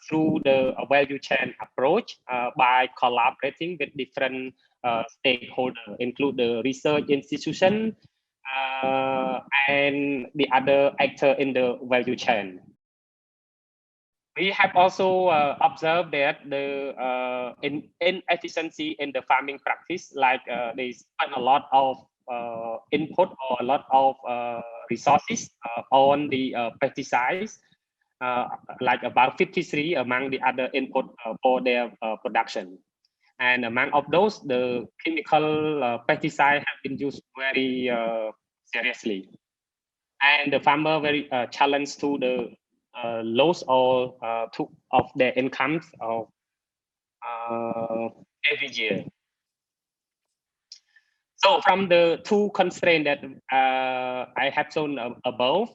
through the value chain approach by collaborating with different stakeholders, include the research institution and the other actor in the value chain. We have also observed that the inefficiency in the farming practice, like they spend a lot of input or a lot of resources on the pesticides, like about 53 among the other input for their production. And among of those, the chemical pesticide have been used very seriously. And the farmer very challenged to the loss or of their incomes of every year. So from the two constraints that I have shown above,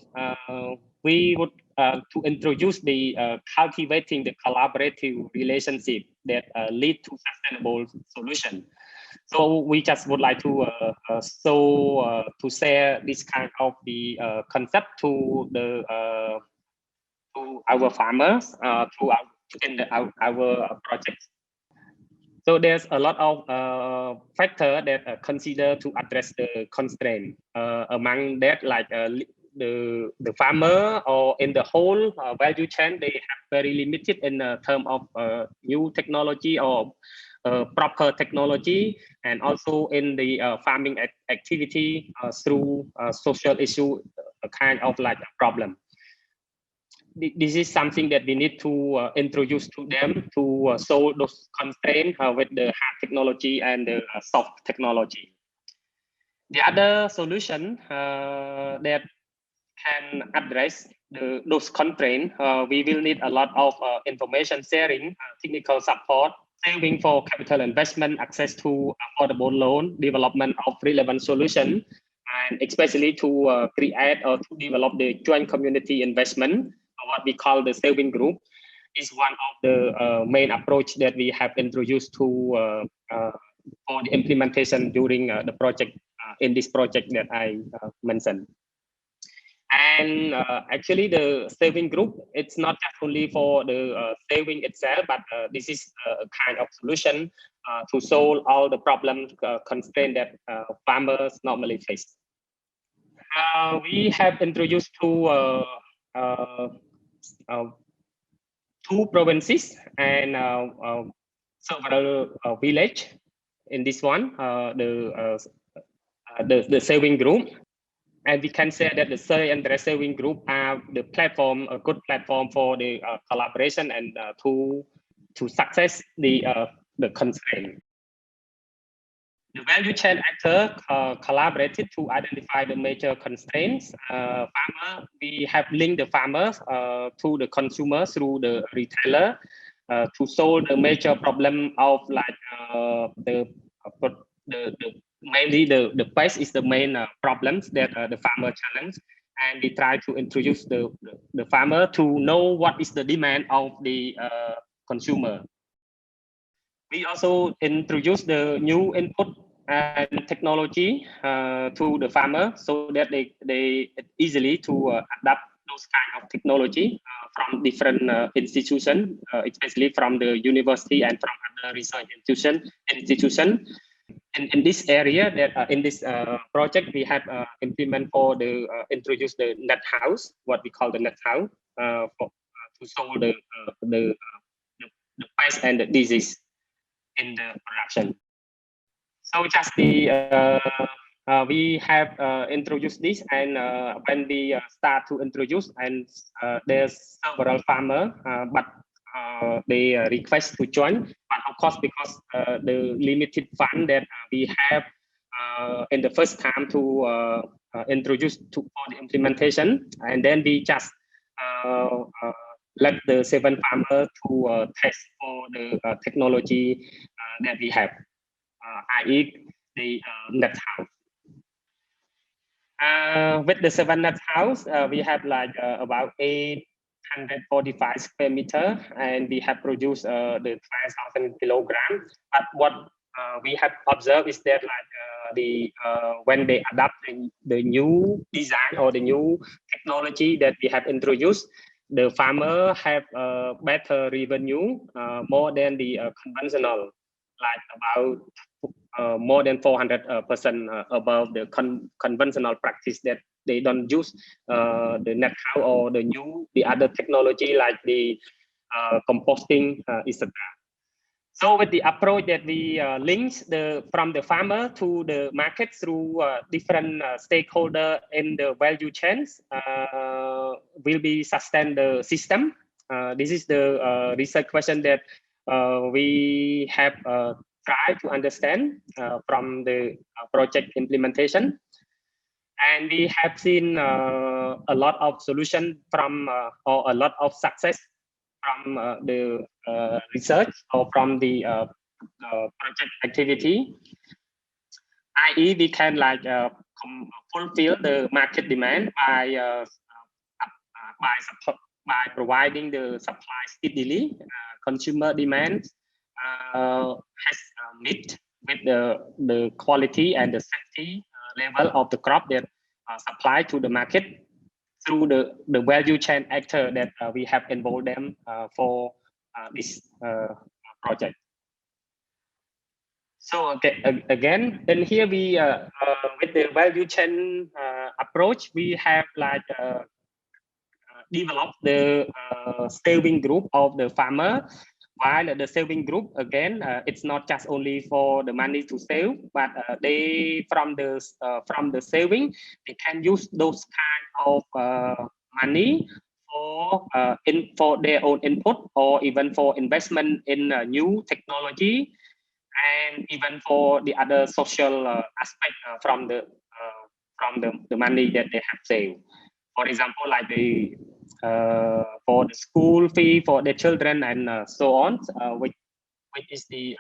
we would to introduce the cultivating the collaborative relationship that lead to sustainable solution. So we just would like to to share this kind of the concept to the to our farmers through our projects. So there's a lot of factors that consider to address the constraint. Among that, like the farmer or in the whole value chain, they have very limited in terms of new technology or proper technology, and also in the farming activity through social issue, kind of like a problem. This is something that we need to introduce to them to solve those constraints with the hard technology and the soft technology. The other solution that can address those constraints, we will need a lot of information sharing, technical support, saving for capital investment, access to affordable loan, development of relevant solution, and especially to create or to develop the joint community investment, what we call the saving group, is one of the main approach that we have introduced to for the implementation during the project, in this project that I mentioned. And actually, the saving group, it's not just only for the saving itself, but this is a kind of solution to solve all the problems, constraints that farmers normally face. We have introduced two provinces and several village in this one, the saving group. And we can say that the SEARCA and the saving group are the platform, a good platform for the collaboration and to success the constraint. The value chain actor collaborated to identify the major constraints. We have linked the farmers to the consumers through the retailer to solve the major problem of like mainly the price is the main problems that the farmer challenge, and we try to introduce the farmer to know what is the demand of the consumer. We also introduce the new input and technology to the farmer so that they easily to adapt those kind of technology from different institutions, especially from the university and from other research institution. In this area, that in this project, we have implement for the introduce the net house, what we call the net house, to solve the pest and the disease in the production. So just we have introduced this, and when we start to introduce, and there's several farmers, but they request to join, but of course because the limited fund that we have in the first time to introduce for the implementation, and then we just let the 7 farmers to test for the technology that we have, i.e. the net house. With the 7 net house, we have like about 845 square meter, and we have produced the 5,000 kilograms. But what we have observed is that like when they adapt the new design or the new technology that we have introduced, the farmer have better revenue more than the conventional, like about more than 400% above the conventional practice that they don't use the net house or the other technology like the composting, etc. So with the approach that we links from the farmer to the market through different stakeholder in the value chains, will be sustain the system. This is the research question that we have tried to understand from the project implementation. And we have seen a lot of solution from or a lot of success from the research or from the project activity, i.e. we can like fulfill the market demand by providing the supply steadily. Consumer demand has met with the quality and the safety level of the crop that supplied to the market through the value chain actor that we have involved them for this project. So okay, again, then here we with the value chain approach, we have like developed the saving group of the farmer. While the saving group, again, it's not just only for the money to save, but they from the saving, they can use those kind of money for their own input, or even for investment in new technology, and even for the other social aspect from the from the money that they have saved. For example, like the for the school fee for their children and so on, which is the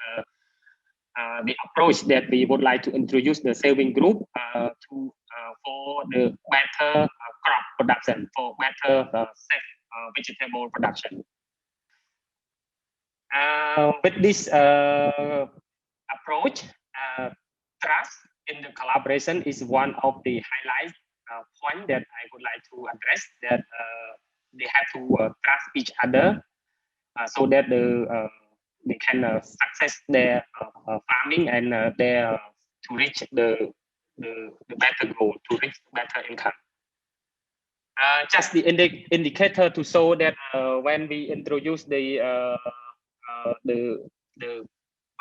approach that we would like to introduce the saving group for the better crop production, for better safe vegetable production. With this approach, trust in the collaboration is one of the highlight point that I would like to address. That they have to trust each other so that they can success their farming and their to reach the better goal, to reach better income. Just the indicator to show that when we introduce the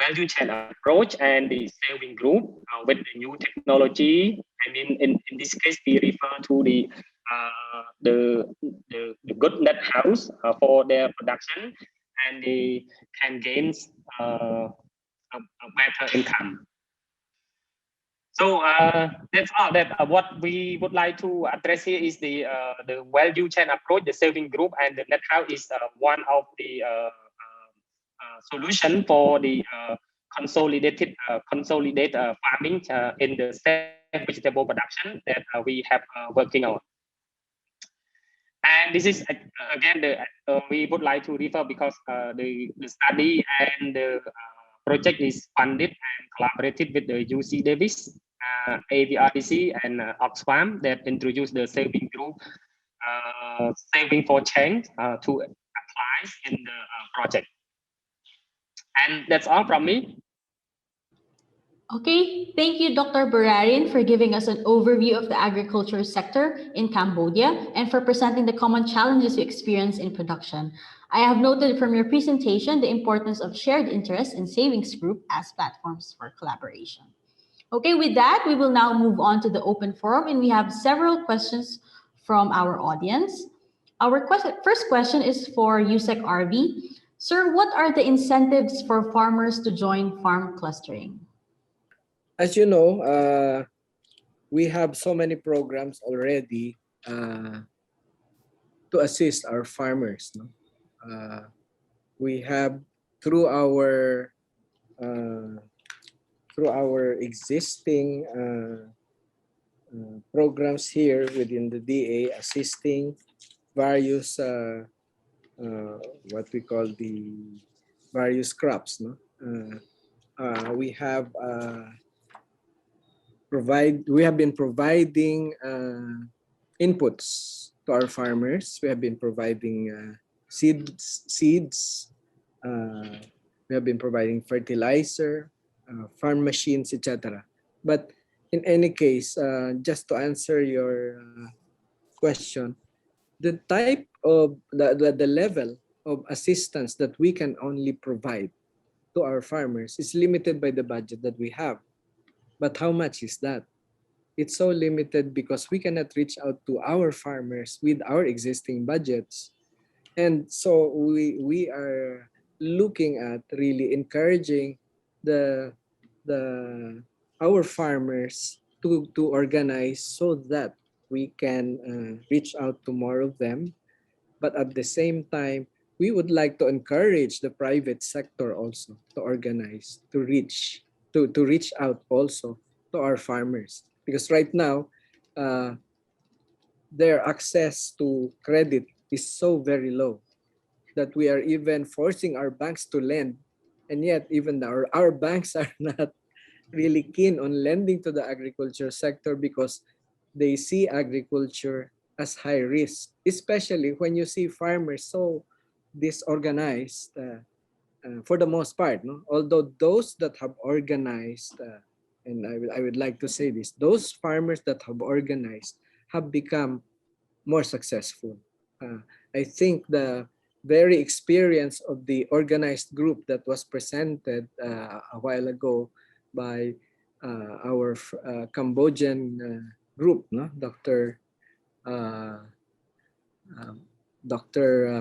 value chain approach and the saving group with the new technology. I mean, in this case, we refer to the good net house for their production, and they can gain a better income. So that's all. That what we would like to address here is the value chain approach, the saving group, and the net house is one of the solution for the consolidated farming in the safe vegetable production that we have working on. And this is again we would like to refer because the study and the project is funded and collaborated with the UC Davis, AVRDC, and Oxfam that introduced the saving group, saving for change to apply in the project. And that's all from me. Okay, thank you, Dr. Borarin, for giving us an overview of the agriculture sector in Cambodia and for presenting the common challenges you experience in production. I have noted from your presentation the importance of shared interests in savings group as platforms for collaboration. Okay, with that, we will now move on to the open forum, and we have several questions from our audience. Our first question is for USEC RV. Sir, what are the incentives for farmers to join farm clustering? As you know, we have so many programs already to assist our farmers. No? We have through our existing programs here within the DA, assisting various what we call the various crops. No? We have been providing inputs to our farmers. We have been providing seeds. We have been providing fertilizer, farm machines, etc. But in any case, just to answer your question, the type of the level of assistance that we can only provide to our farmers is limited by the budget that we have. But how much is that? It's so limited because we cannot reach out to our farmers with our existing budgets. And so we are looking at really encouraging our farmers to organize so that we can reach out to more of them. But at the same time, we would like to encourage the private sector also to organize, to reach out also to our farmers. Because right now, their access to credit is so very low that we are even forcing our banks to lend. And yet, even our banks are not really keen on lending to the agriculture sector because they see agriculture as high risk, especially when you see farmers so disorganized for the most part. No? Although those that have organized, and I would like to say this, those farmers that have organized have become more successful. I think the very experience of the organized group that was presented a while ago by our Cambodian group, no? Dr.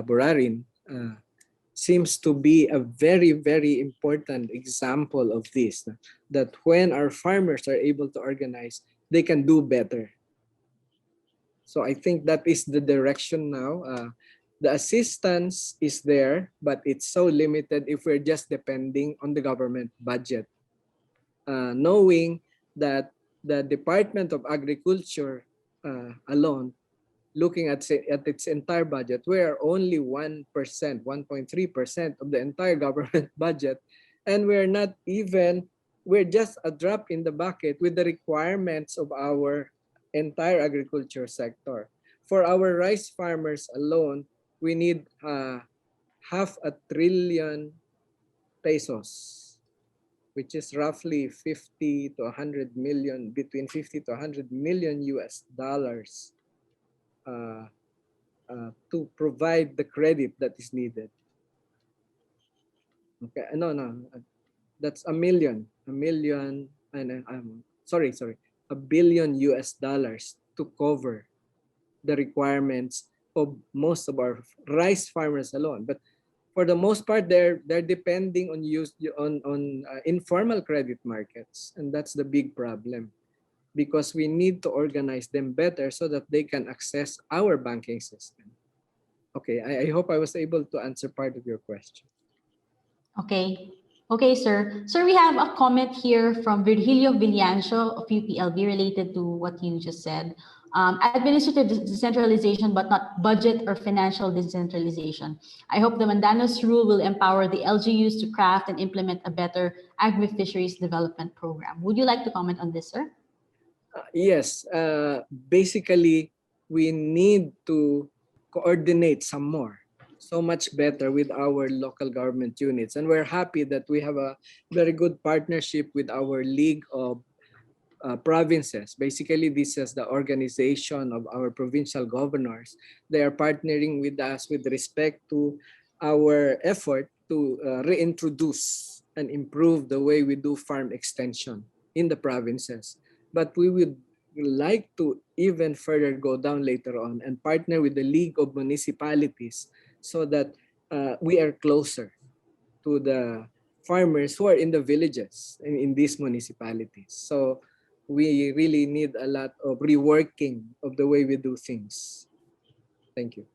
Borarin, seems to be a very, very important example of this, that when our farmers are able to organize, they can do better. So I think that is the direction now. The assistance is there, but it's so limited if we're just depending on the government budget. Knowing that the Department of Agriculture alone, looking at its entire budget, we are only 1%, 1.3% of the entire government budget, and we're just a drop in the bucket with the requirements of our entire agriculture sector. For our rice farmers alone, we need $500 billion, which is roughly 50 to 100 million, between 50 to 100 million US dollars to provide the credit that is needed. Okay, no, that's a million, and sorry, $1 billion US dollars to cover the requirements of most of our rice farmers alone. But for the most part, they're depending on informal credit markets, and that's the big problem, because we need to organize them better so that they can access our banking system. Okay, I hope I was able to answer part of your question. Okay. Okay, sir. Sir, we have a comment here from Virgilio Villancio of UPLB related to what you just said. Administrative decentralization, but not budget or financial decentralization. I hope the Mandanos rule will empower the LGUs to craft and implement a better agri-fisheries development program. Would you like to comment on this, sir? Yes. Basically, we need to coordinate some more, so much better with our local government units. And we're happy that we have a very good partnership with our League of Provinces. Basically, this is the organization of our provincial governors. They are partnering with us with respect to our effort to reintroduce and improve the way we do farm extension in the provinces. But we would like to even further go down later on and partner with the League of Municipalities so that we are closer to the farmers who are in the villages in these municipalities. So we really need a lot of reworking of the way we do things. Thank you.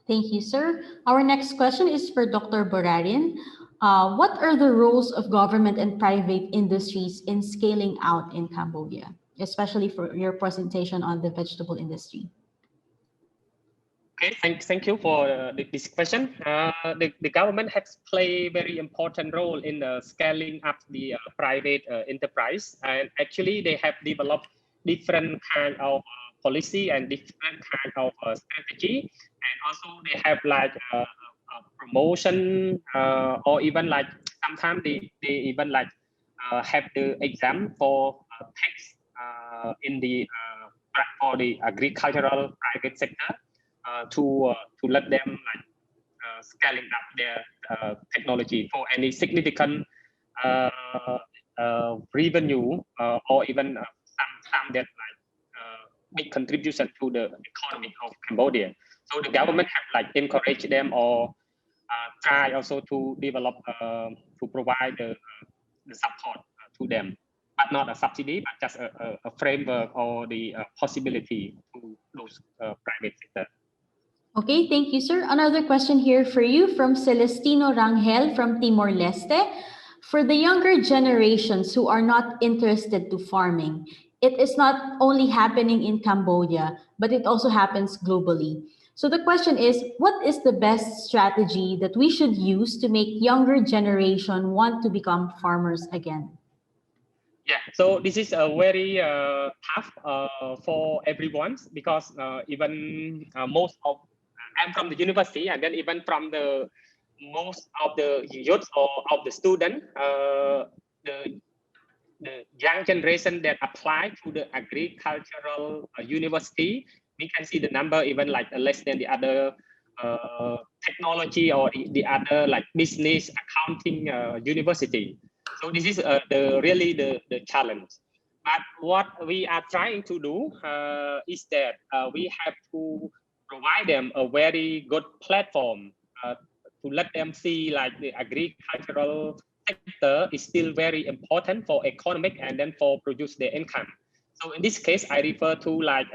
Thank you, sir. Our next question is for Dr. Borarin. What are the roles of government and private industries in scaling out in Cambodia, especially for your presentation on the vegetable industry? Okay, thank you for this question. The government has played a very important role in scaling up the private enterprise, and actually they have developed different kind of policy and different kind of strategy, and also they have like promotion or even like sometimes they even like have the exam for tax in the for the agricultural private sector. To let them like scaling up their technology for any significant revenue or even some that like big contribution to the economy of Cambodia. So the government have like encouraged them or try also to develop to provide the support to them, but not a subsidy, but just a framework or the possibility to those private sector. Okay, thank you, sir. Another question here for you from Celestino Rangel from Timor-Leste. For the younger generations who are not interested to farming, it is not only happening in Cambodia, but it also happens globally. So the question is, what is the best strategy that we should use to make younger generation want to become farmers again? Yeah, so this is a very tough for everyone because even most of I'm from the university, and then even from the most of the youth or of the student, the young generation that apply to the agricultural university, we can see the number even like less than the other technology or the other like business accounting university. So this is really the challenge. But what we are trying to do is that we have to provide them a very good platform to let them see like the agricultural sector is still very important for economic and then for produce their income. So in this case, I refer to like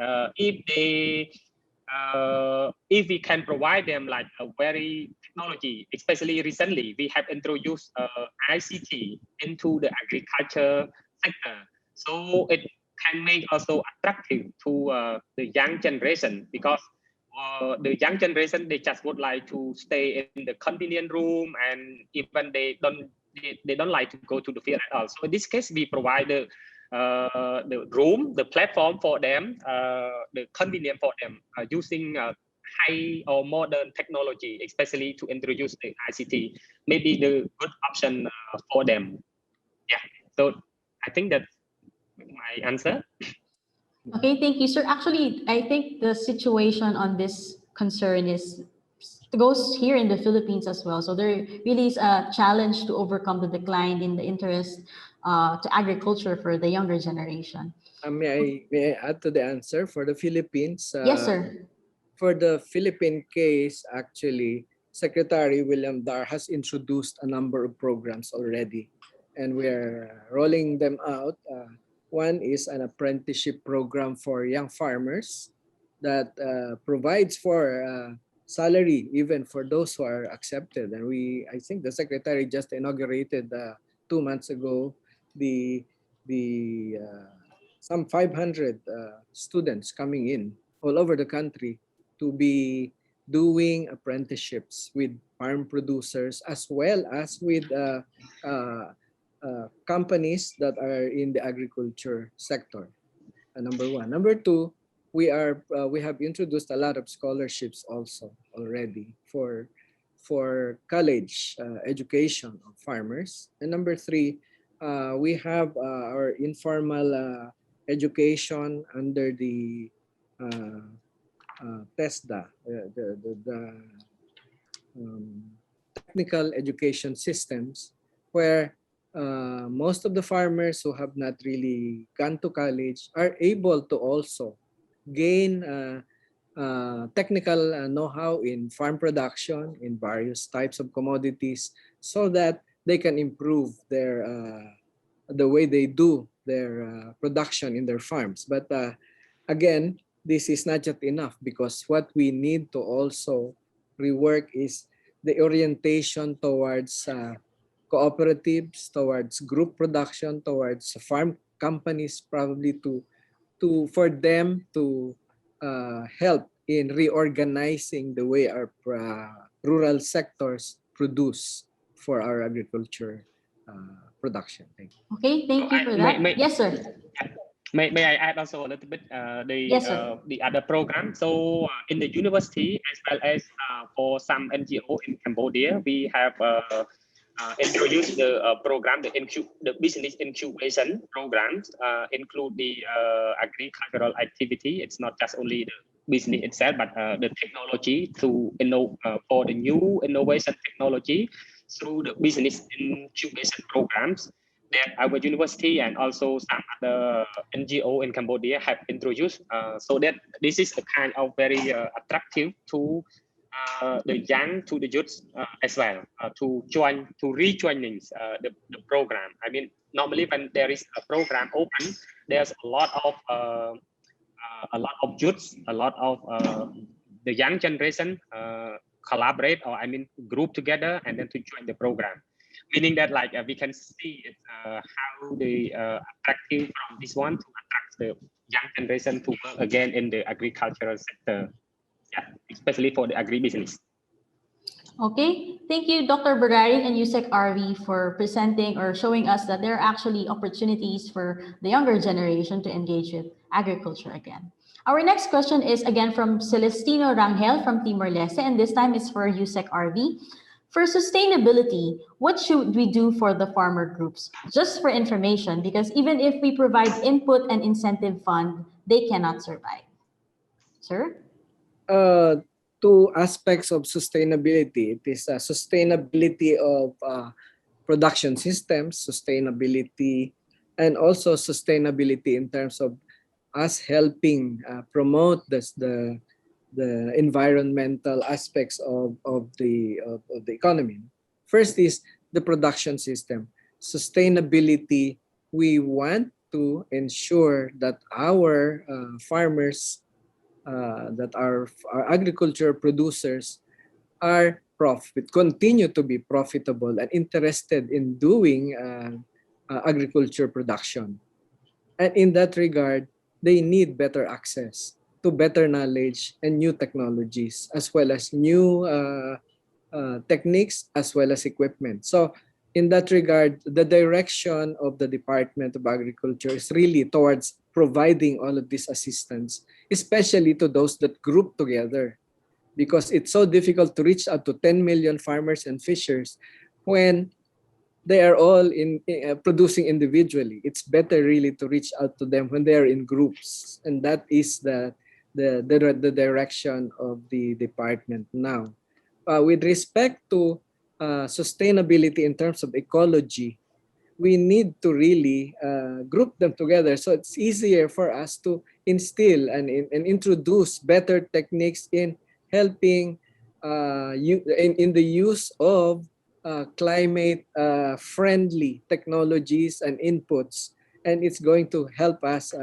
if we can provide them like a very technology, especially recently we have introduced ICT into the agriculture sector, so it can make also attractive to the young generation, because the young generation, they just would like to stay in the convenient room, and even they don't like to go to the field at all. So in this case, we provide the room, the platform for them, the convenience for them, using high or modern technology, especially to introduce the ICT, maybe the good option for them. Yeah, so I think that's my answer. Okay, thank you, sir. Actually, I think the situation on this concern is goes here in the Philippines as well. So there really is a challenge to overcome the decline in the interest to agriculture for the younger generation. May I add to the answer for the Philippines? Yes, sir. For the Philippine case, actually, Secretary William Dar has introduced a number of programs already, and we're rolling them out. One is an apprenticeship program for young farmers that provides for salary even for those who are accepted. And I think the Secretary just inaugurated 2 months ago the some 500 students coming in all over the country to be doing apprenticeships with farm producers as well as with companies that are in the agriculture sector. Number one. Number two, we have introduced a lot of scholarships also already for college education of farmers. And number three, we have our informal education under the TESDA, technical education systems, where most of the farmers who have not really gone to college are able to also gain technical know-how in farm production, in various types of commodities, so that they can improve their the way they do their production in their farms. But again, this is not just enough, because what we need to also rework is the orientation towards cooperatives, towards group production, towards farm companies, probably for them to help in reorganizing the way our rural sectors produce for our agriculture production. Thank you. Okay, thank you for that. Yes, sir. May I add also a little bit Yes, sir. the other program? So in the university, as well as for some NGO in Cambodia, we have introduced the program, the business incubation programs, include the agricultural activity. It's not just only the business itself, but the technology to for the new innovation technology through the business incubation programs that our university and also some other NGO in Cambodia have introduced, so that this is a kind of very attractive to the young, to the youth as well, to rejoining the program. I mean, normally when there is a program open, there's a lot of youths, a lot of the young generation collaborate, or I mean group together and then to join the program, meaning that like we can see how the attractive from this one to attract the young generation to work again in the agricultural sector, yeah, especially for the agribusiness. Okay, thank you, Dr. Borarin and USEC RV, for presenting or showing us that there are actually opportunities for the younger generation to engage with agriculture again. Our next question is again from Celestino Rangel from Timor-Leste, and this time is for USEC RV. For sustainability, what should we do for the farmer groups? Just for information, because even if we provide input and incentive fund, they cannot survive. Sir? Two aspects of sustainability. It is sustainability of production systems, sustainability, and also sustainability in terms of us helping promote the environmental aspects of the economy. First is the production system. Sustainability, we want to ensure that our farmers, that our agriculture producers continue to be profitable and interested in doing agriculture production. And in that regard, they need better access to better knowledge and new technologies, as well as new techniques, as well as equipment. So in that regard, the direction of the Department of Agriculture is really towards providing all of this assistance, especially to those that group together, because it's so difficult to reach out to 10 million farmers and fishers when they are all producing individually. It's better really to reach out to them when they are in groups, and that is the direction of the department now. With respect to sustainability in terms of ecology, we need to really group them together so it's easier for us to instill and introduce better techniques in helping in the use of climate friendly technologies and inputs, and it's going to help us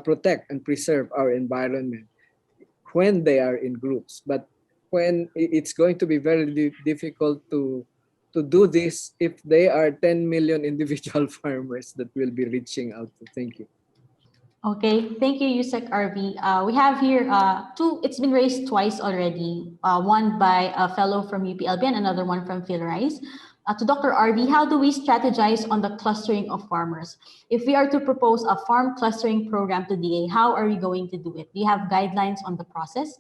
protect and preserve our environment when they are in groups. But when it's going to be very difficult to do this if they are 10 million individual farmers that will be reaching out to. Thank you. Okay, thank you, Yusek RV. We have here two, it's been raised twice already, one by a fellow from UPLB and another one from PhilRise. To Dr. RV, how do we strategize on the clustering of farmers? If we are to propose a farm clustering program to DA, how are we going to do it? Do you have guidelines on the process?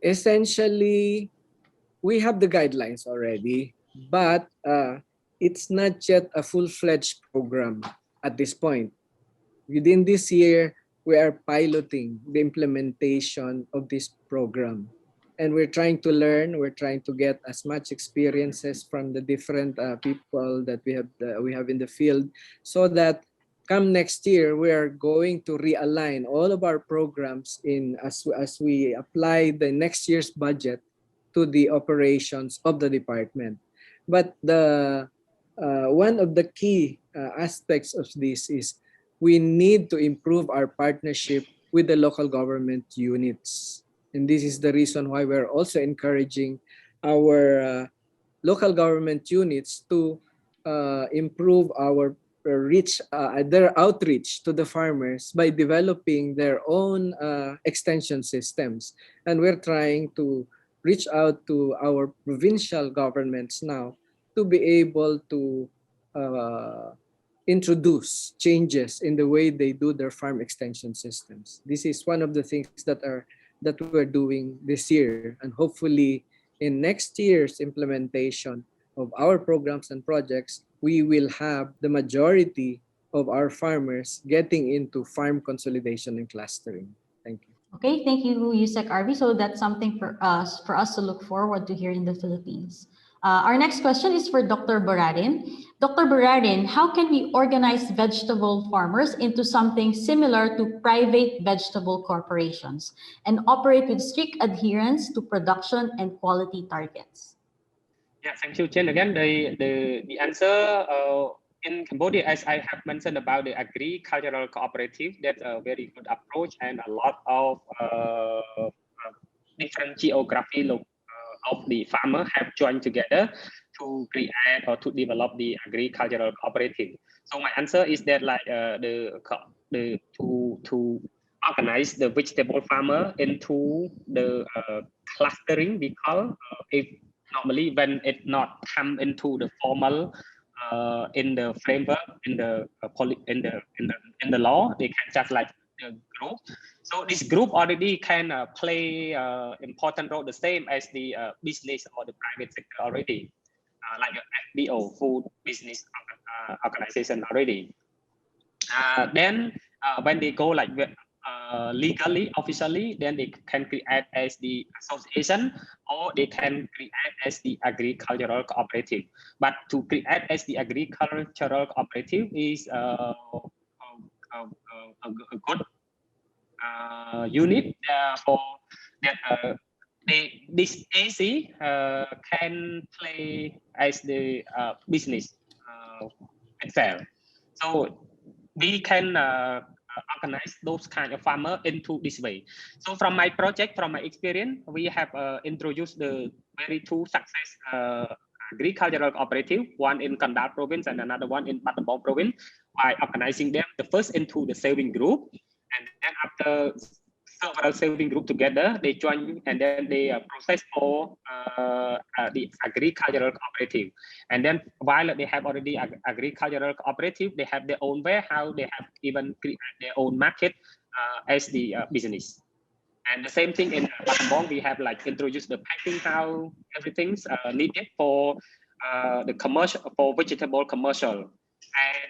Essentially, we have the guidelines already, but it's not yet a full-fledged program at this point. Within this year, we are piloting the implementation of this program. And we're trying to learn, we're trying to get as much experiences from the different people that we have in the field, so that come next year, we are going to realign all of our programs as we apply the next year's budget to the operations of the department. But the one of the key aspects of this is we need to improve our partnership with the local government units. And this is the reason why we're also encouraging our local government units to improve our their outreach to the farmers by developing their own extension systems. And we're trying to reach out to our provincial governments now to be able to introduce changes in the way they do their farm extension systems. This is one of the things that we're doing this year, and hopefully in next year's implementation of our programs and projects, we will have the majority of our farmers getting into farm consolidation and clustering. Thank you. Okay, thank you, Yusek RV. So that's something for us to look forward to here in the Philippines. Our next question is for Dr. Borarin. Dr. Borarin, how can we organize vegetable farmers into something similar to private vegetable corporations and operate with strict adherence to production and quality targets? Yeah, thank you, Jen. Again, the answer in Cambodia, as I have mentioned about the agricultural cooperative, that's a very good approach, and a lot of different geography of the farmer have joined together to create or to develop the agricultural cooperative. So my answer is that like to organize the vegetable farmer into the clustering, because if normally when it not come into the formal in the framework in the law, they can just like a group. So this group already can play important role, the same as the business or the private sector already, like a FBO, food business organization already. Then when they go like legally, officially, then they can create as the association, or they can create as the agricultural cooperative. But to create as the agricultural cooperative is a good unit for that. This AC can play as the business itself. So we can organize those kind of farmer into this way. So from my project, from my experience, we have introduced the very two success agricultural cooperative, one in Kandal province and another one in Buntong province, by organizing them the first into the saving group, and then after several saving group together, they join and then they process for the agricultural cooperative. And then while they have already agricultural cooperative, they have their own warehouse, they have even their own market as the business. And the same thing in Battambang, we have like introduced the packing house, everything's needed for the commercial, for vegetable commercial.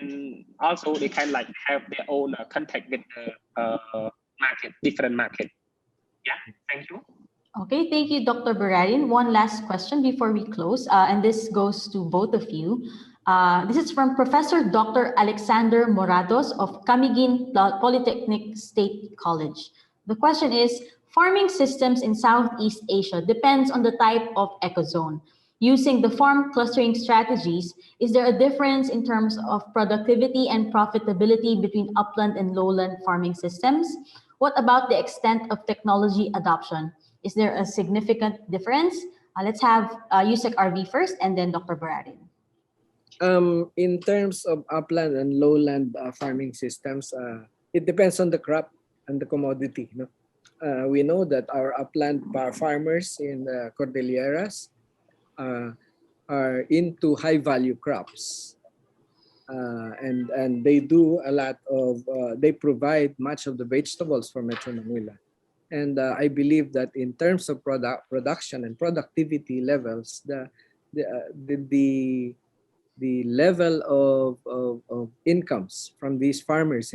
And also they can like have their own contact with the market, different market. Yeah, thank you. Okay, thank you, Dr. Borarin. One last question before we close, and this goes to both of you. This is from Professor Dr. Alexander Morados of Camiguin Polytechnic State College. The question is, farming systems in Southeast Asia depends on the type of ecozone. Using the farm clustering strategies, is there a difference in terms of productivity and profitability between upland and lowland farming systems? What about the extent of technology adoption? Is there a significant difference? Let's have Yusek RV first and then Dr. Borarin. In terms of upland and lowland farming systems, it depends on the crop and the commodity. We know that our upland farmers in the Cordilleras are into high-value crops, and they do a lot of. They provide much of the vegetables for Metro Manila, and I believe that in terms of production and productivity levels, the level of incomes from these farmers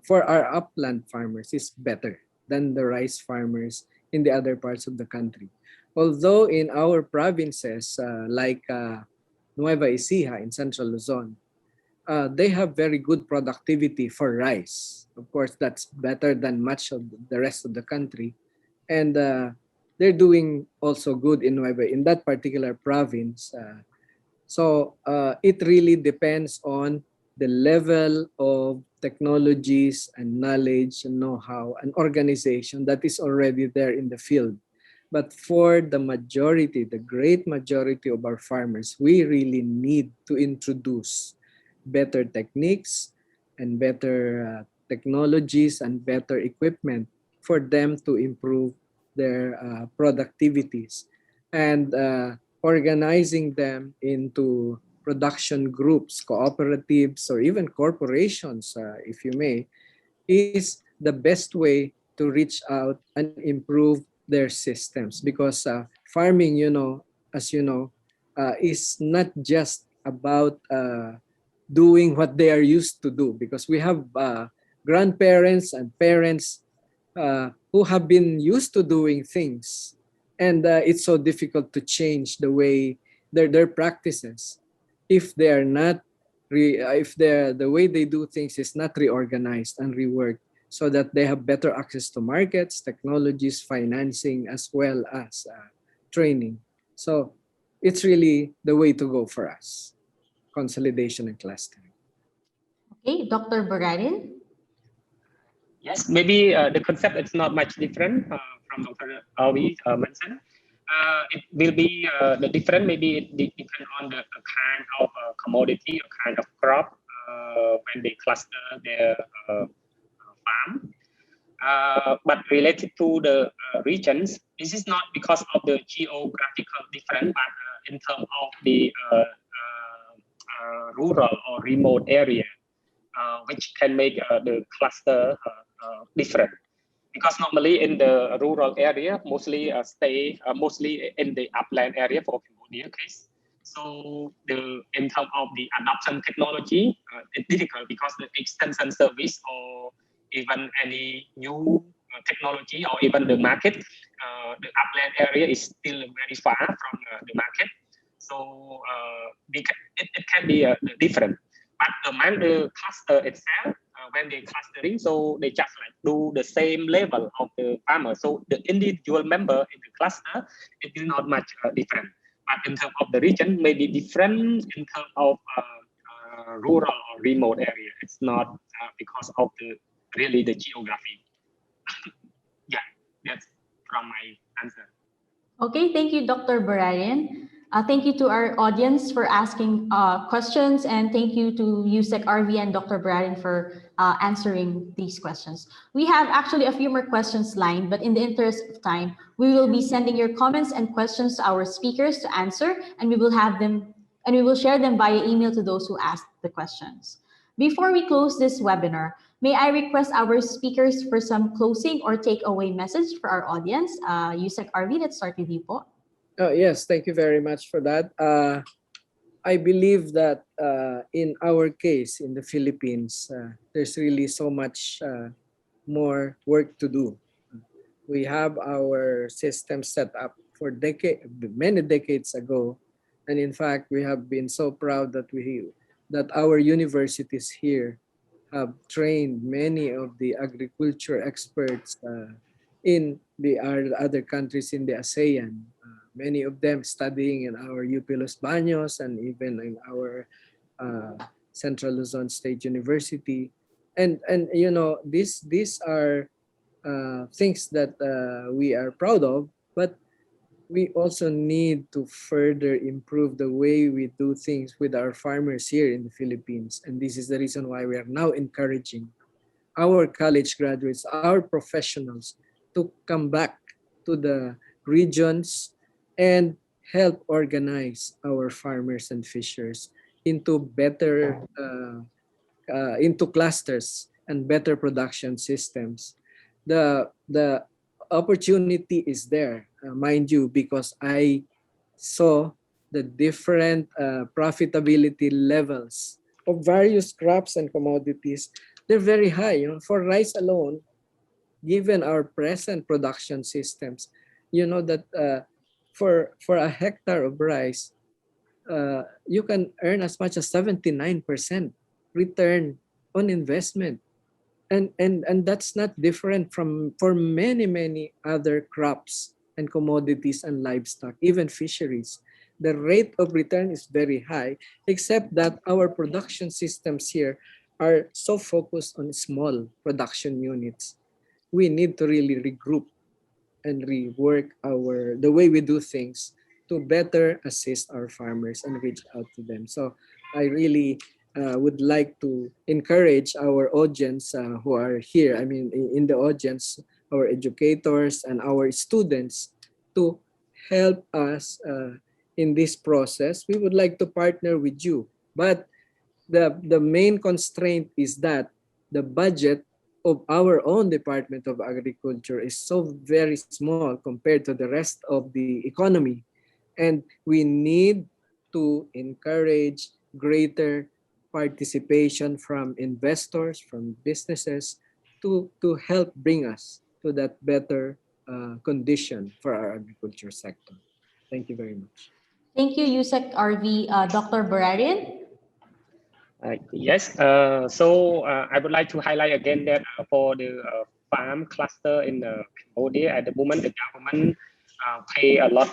for our upland farmers is better than the rice farmers in the other parts of the country. Although in our provinces like Nueva Ecija in Central Luzon, they have very good productivity for rice. Of course, that's better than much of the rest of the country, and they're doing also good in that particular province. So it really depends on the level of technologies and knowledge and know-how and organization that is already there in the field. But for the majority, the great majority of our farmers, we really need to introduce better techniques and better technologies and better equipment for them to improve their productivities. And organizing them into production groups, cooperatives, or even corporations, if you may, is the best way to reach out and improve their systems. Because farming, as you know, is not just about doing what they are used to do. Because we have grandparents and parents who have been used to doing things, and it's so difficult to change the way their practices if they are not the way they do things is not reorganized and reworked so that they have better access to markets, technologies, financing, as well as training. So it's really the way to go for us: consolidation and clustering. Okay, Dr. Borarin. Yes, maybe the concept is not much different from Dr. Awi mentioned. It will be the different, maybe it depends on the kind of commodity, a kind of crop when they cluster their farm. But related to the regions, this is not because of the geographical difference, but in terms of the rural or remote area, which can make the cluster different. Because normally in the rural area, mostly mostly in the upland area for Cambodia case. So in terms of the adoption technology, it's difficult because the extension service or even any new technology or even the market, the upland area is still very far from the market. So it can be different. But among the cluster itself, when they clustering, so they just like do the same level of the farmer. So the individual member in the cluster, it is not much different. But in terms of the region, maybe different in terms of rural or remote area. It's not because of the geography. Yeah, that's from my answer. Okay, thank you, Dr. Borarin. Thank you to our audience for asking questions, and thank you to USEC RV and Dr. Borarin for answering these questions. We have actually a few more questions lined, but in the interest of time, we will be sending your comments and questions to our speakers to answer, and we will have them and we will share them via email to those who asked the questions. Before we close this webinar, may I request our speakers for some closing or takeaway message for our audience? Yusek RV, let's start with you po. Oh, yes, thank you very much for that. I believe that in our case in the Philippines, there's really so much more work to do. We have our system set up for many decades ago, and in fact, we have been so proud that our universities here have trained many of the agriculture experts in the other countries in the ASEAN. Many of them studying in our UP Los Baños and even in our Central Luzon State University. And you know, these are things that we are proud of, but we also need to further improve the way we do things with our farmers here in the Philippines. And this is the reason why we are now encouraging our college graduates, our professionals to come back to the regions and help organize our farmers and fishers into better, into clusters and better production systems. The opportunity is there, mind you, because I saw the different profitability levels of various crops and commodities. They're very high. You know, for rice alone, given our present production systems, you know that for a hectare of rice, you can earn as much as 79% return on investment. And that's not different from for many other crops and commodities and livestock, even fisheries. The rate of return is very high, except that our production systems here are so focused on small production units. We need to really regroup and rework the way we do things to better assist our farmers and reach out to them. So I really would like to encourage our audience who are here, I mean, in the audience, our educators and our students to help us in this process. We would like to partner with you, but the main constraint is that the budget of our own Department of Agriculture is so very small compared to the rest of the economy. And we need to encourage greater participation from investors, from businesses to help bring us to that better condition for our agriculture sector. Thank you very much. Thank you, Yusek RV. Dr. Borarin? Yes, I would like to highlight again that for the farm cluster in Cambodia, at the moment, the government pay a lot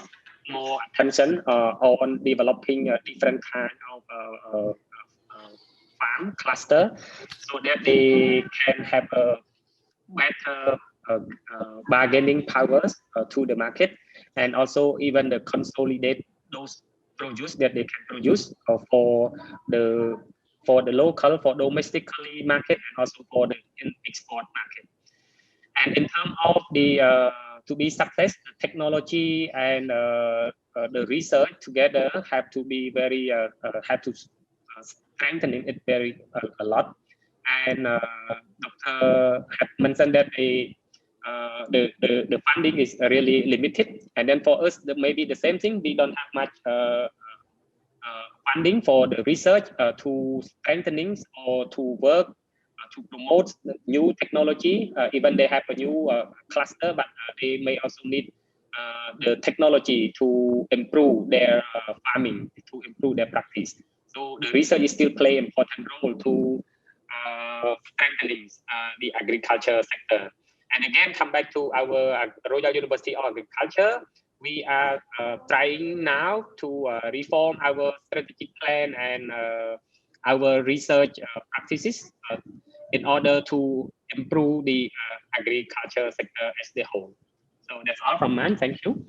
more attention on developing different kind of farm cluster so that they can have a better bargaining powers to the market, and also even the consolidate those produce that they can produce the for the local, for domestically market, and also for the export market. And in terms of the to be success, the technology and the research together have to be very have to strengthen it very a lot. And Dr. had mentioned that the funding is really limited. And then for us, maybe the same thing. We don't have much funding for the research to strengthening or to work to promote the new technology. Even they have a new cluster, but they may also need the technology to improve their farming, to improve their practice. So the research is still play an important role to strengthening the agriculture sector. And again, come back to our Royal University of Agriculture. We are trying now to reform our strategic plan and our research practices in order to improve the agriculture sector as the whole. So that's all from me. Thank you.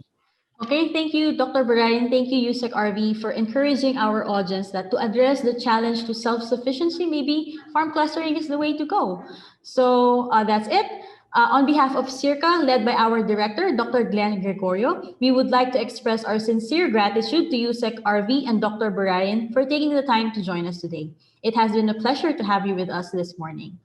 Okay, thank you, Dr. Borarin. Thank you, USEC RV, for encouraging our audience that to address the challenge to self-sufficiency, maybe farm clustering is the way to go. So that's it. On behalf of SEARCA, led by our director, Dr. Glenn Gregorio, we would like to express our sincere gratitude to USEC RV and Dr. Borarin for taking the time to join us today. It has been a pleasure to have you with us this morning.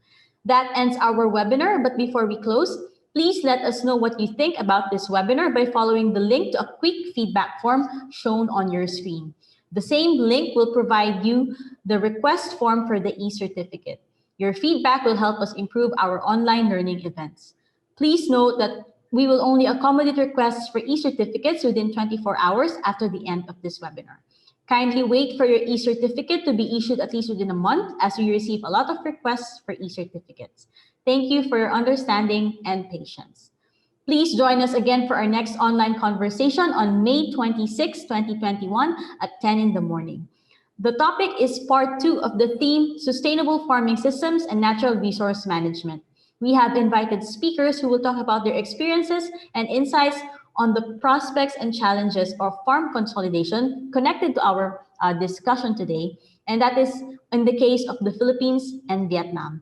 That ends our webinar, but before we close, please let us know what you think about this webinar by following the link to a quick feedback form shown on your screen. The same link will provide you the request form for the e-certificate. Your feedback will help us improve our online learning events. Please note that we will only accommodate requests for e-certificates within 24 hours after the end of this webinar. Kindly wait for your e-certificate to be issued at least within a month, as we receive a lot of requests for e-certificates. Thank you for your understanding and patience. Please join us again for our next online conversation on May 26, 2021 at 10 in the morning. The topic is part 2 of the theme, Sustainable Farming Systems and Natural Resource Management. We have invited speakers who will talk about their experiences and insights on the prospects and challenges of farm consolidation connected to our discussion today, and that is in the case of the Philippines and Vietnam.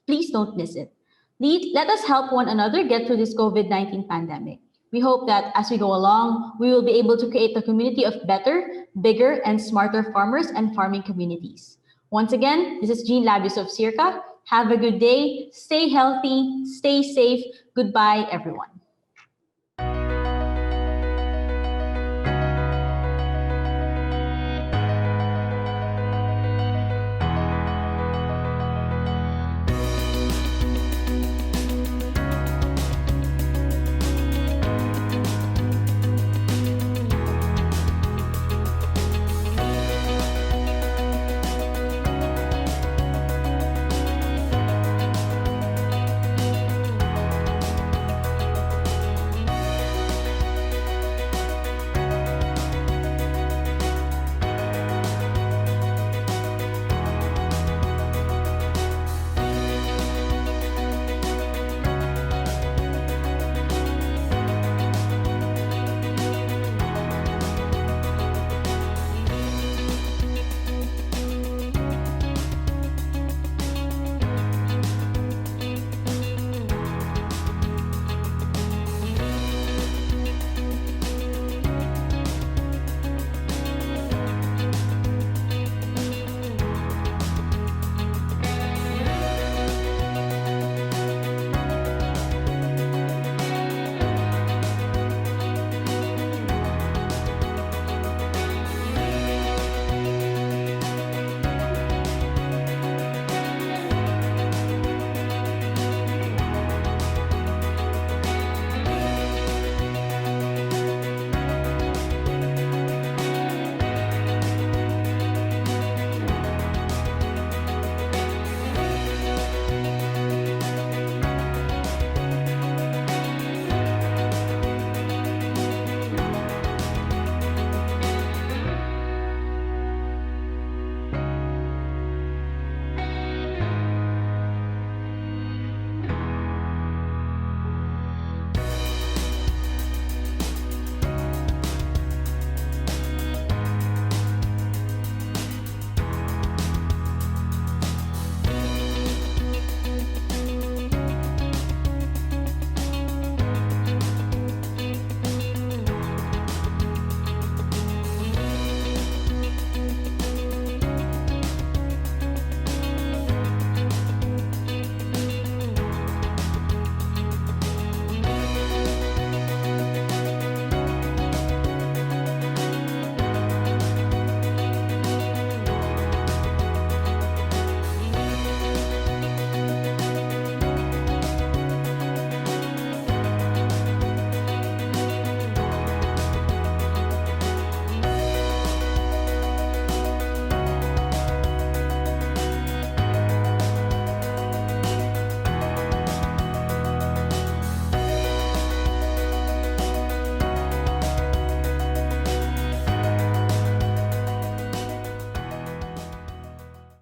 Please don't miss it. Let us help one another get through this COVID-19 pandemic. We hope that as we go along, we will be able to create a community of better, bigger, and smarter farmers and farming communities. Once again, this is Jean Labius of SEARCA. Have a good day, stay healthy, stay safe. Goodbye, everyone.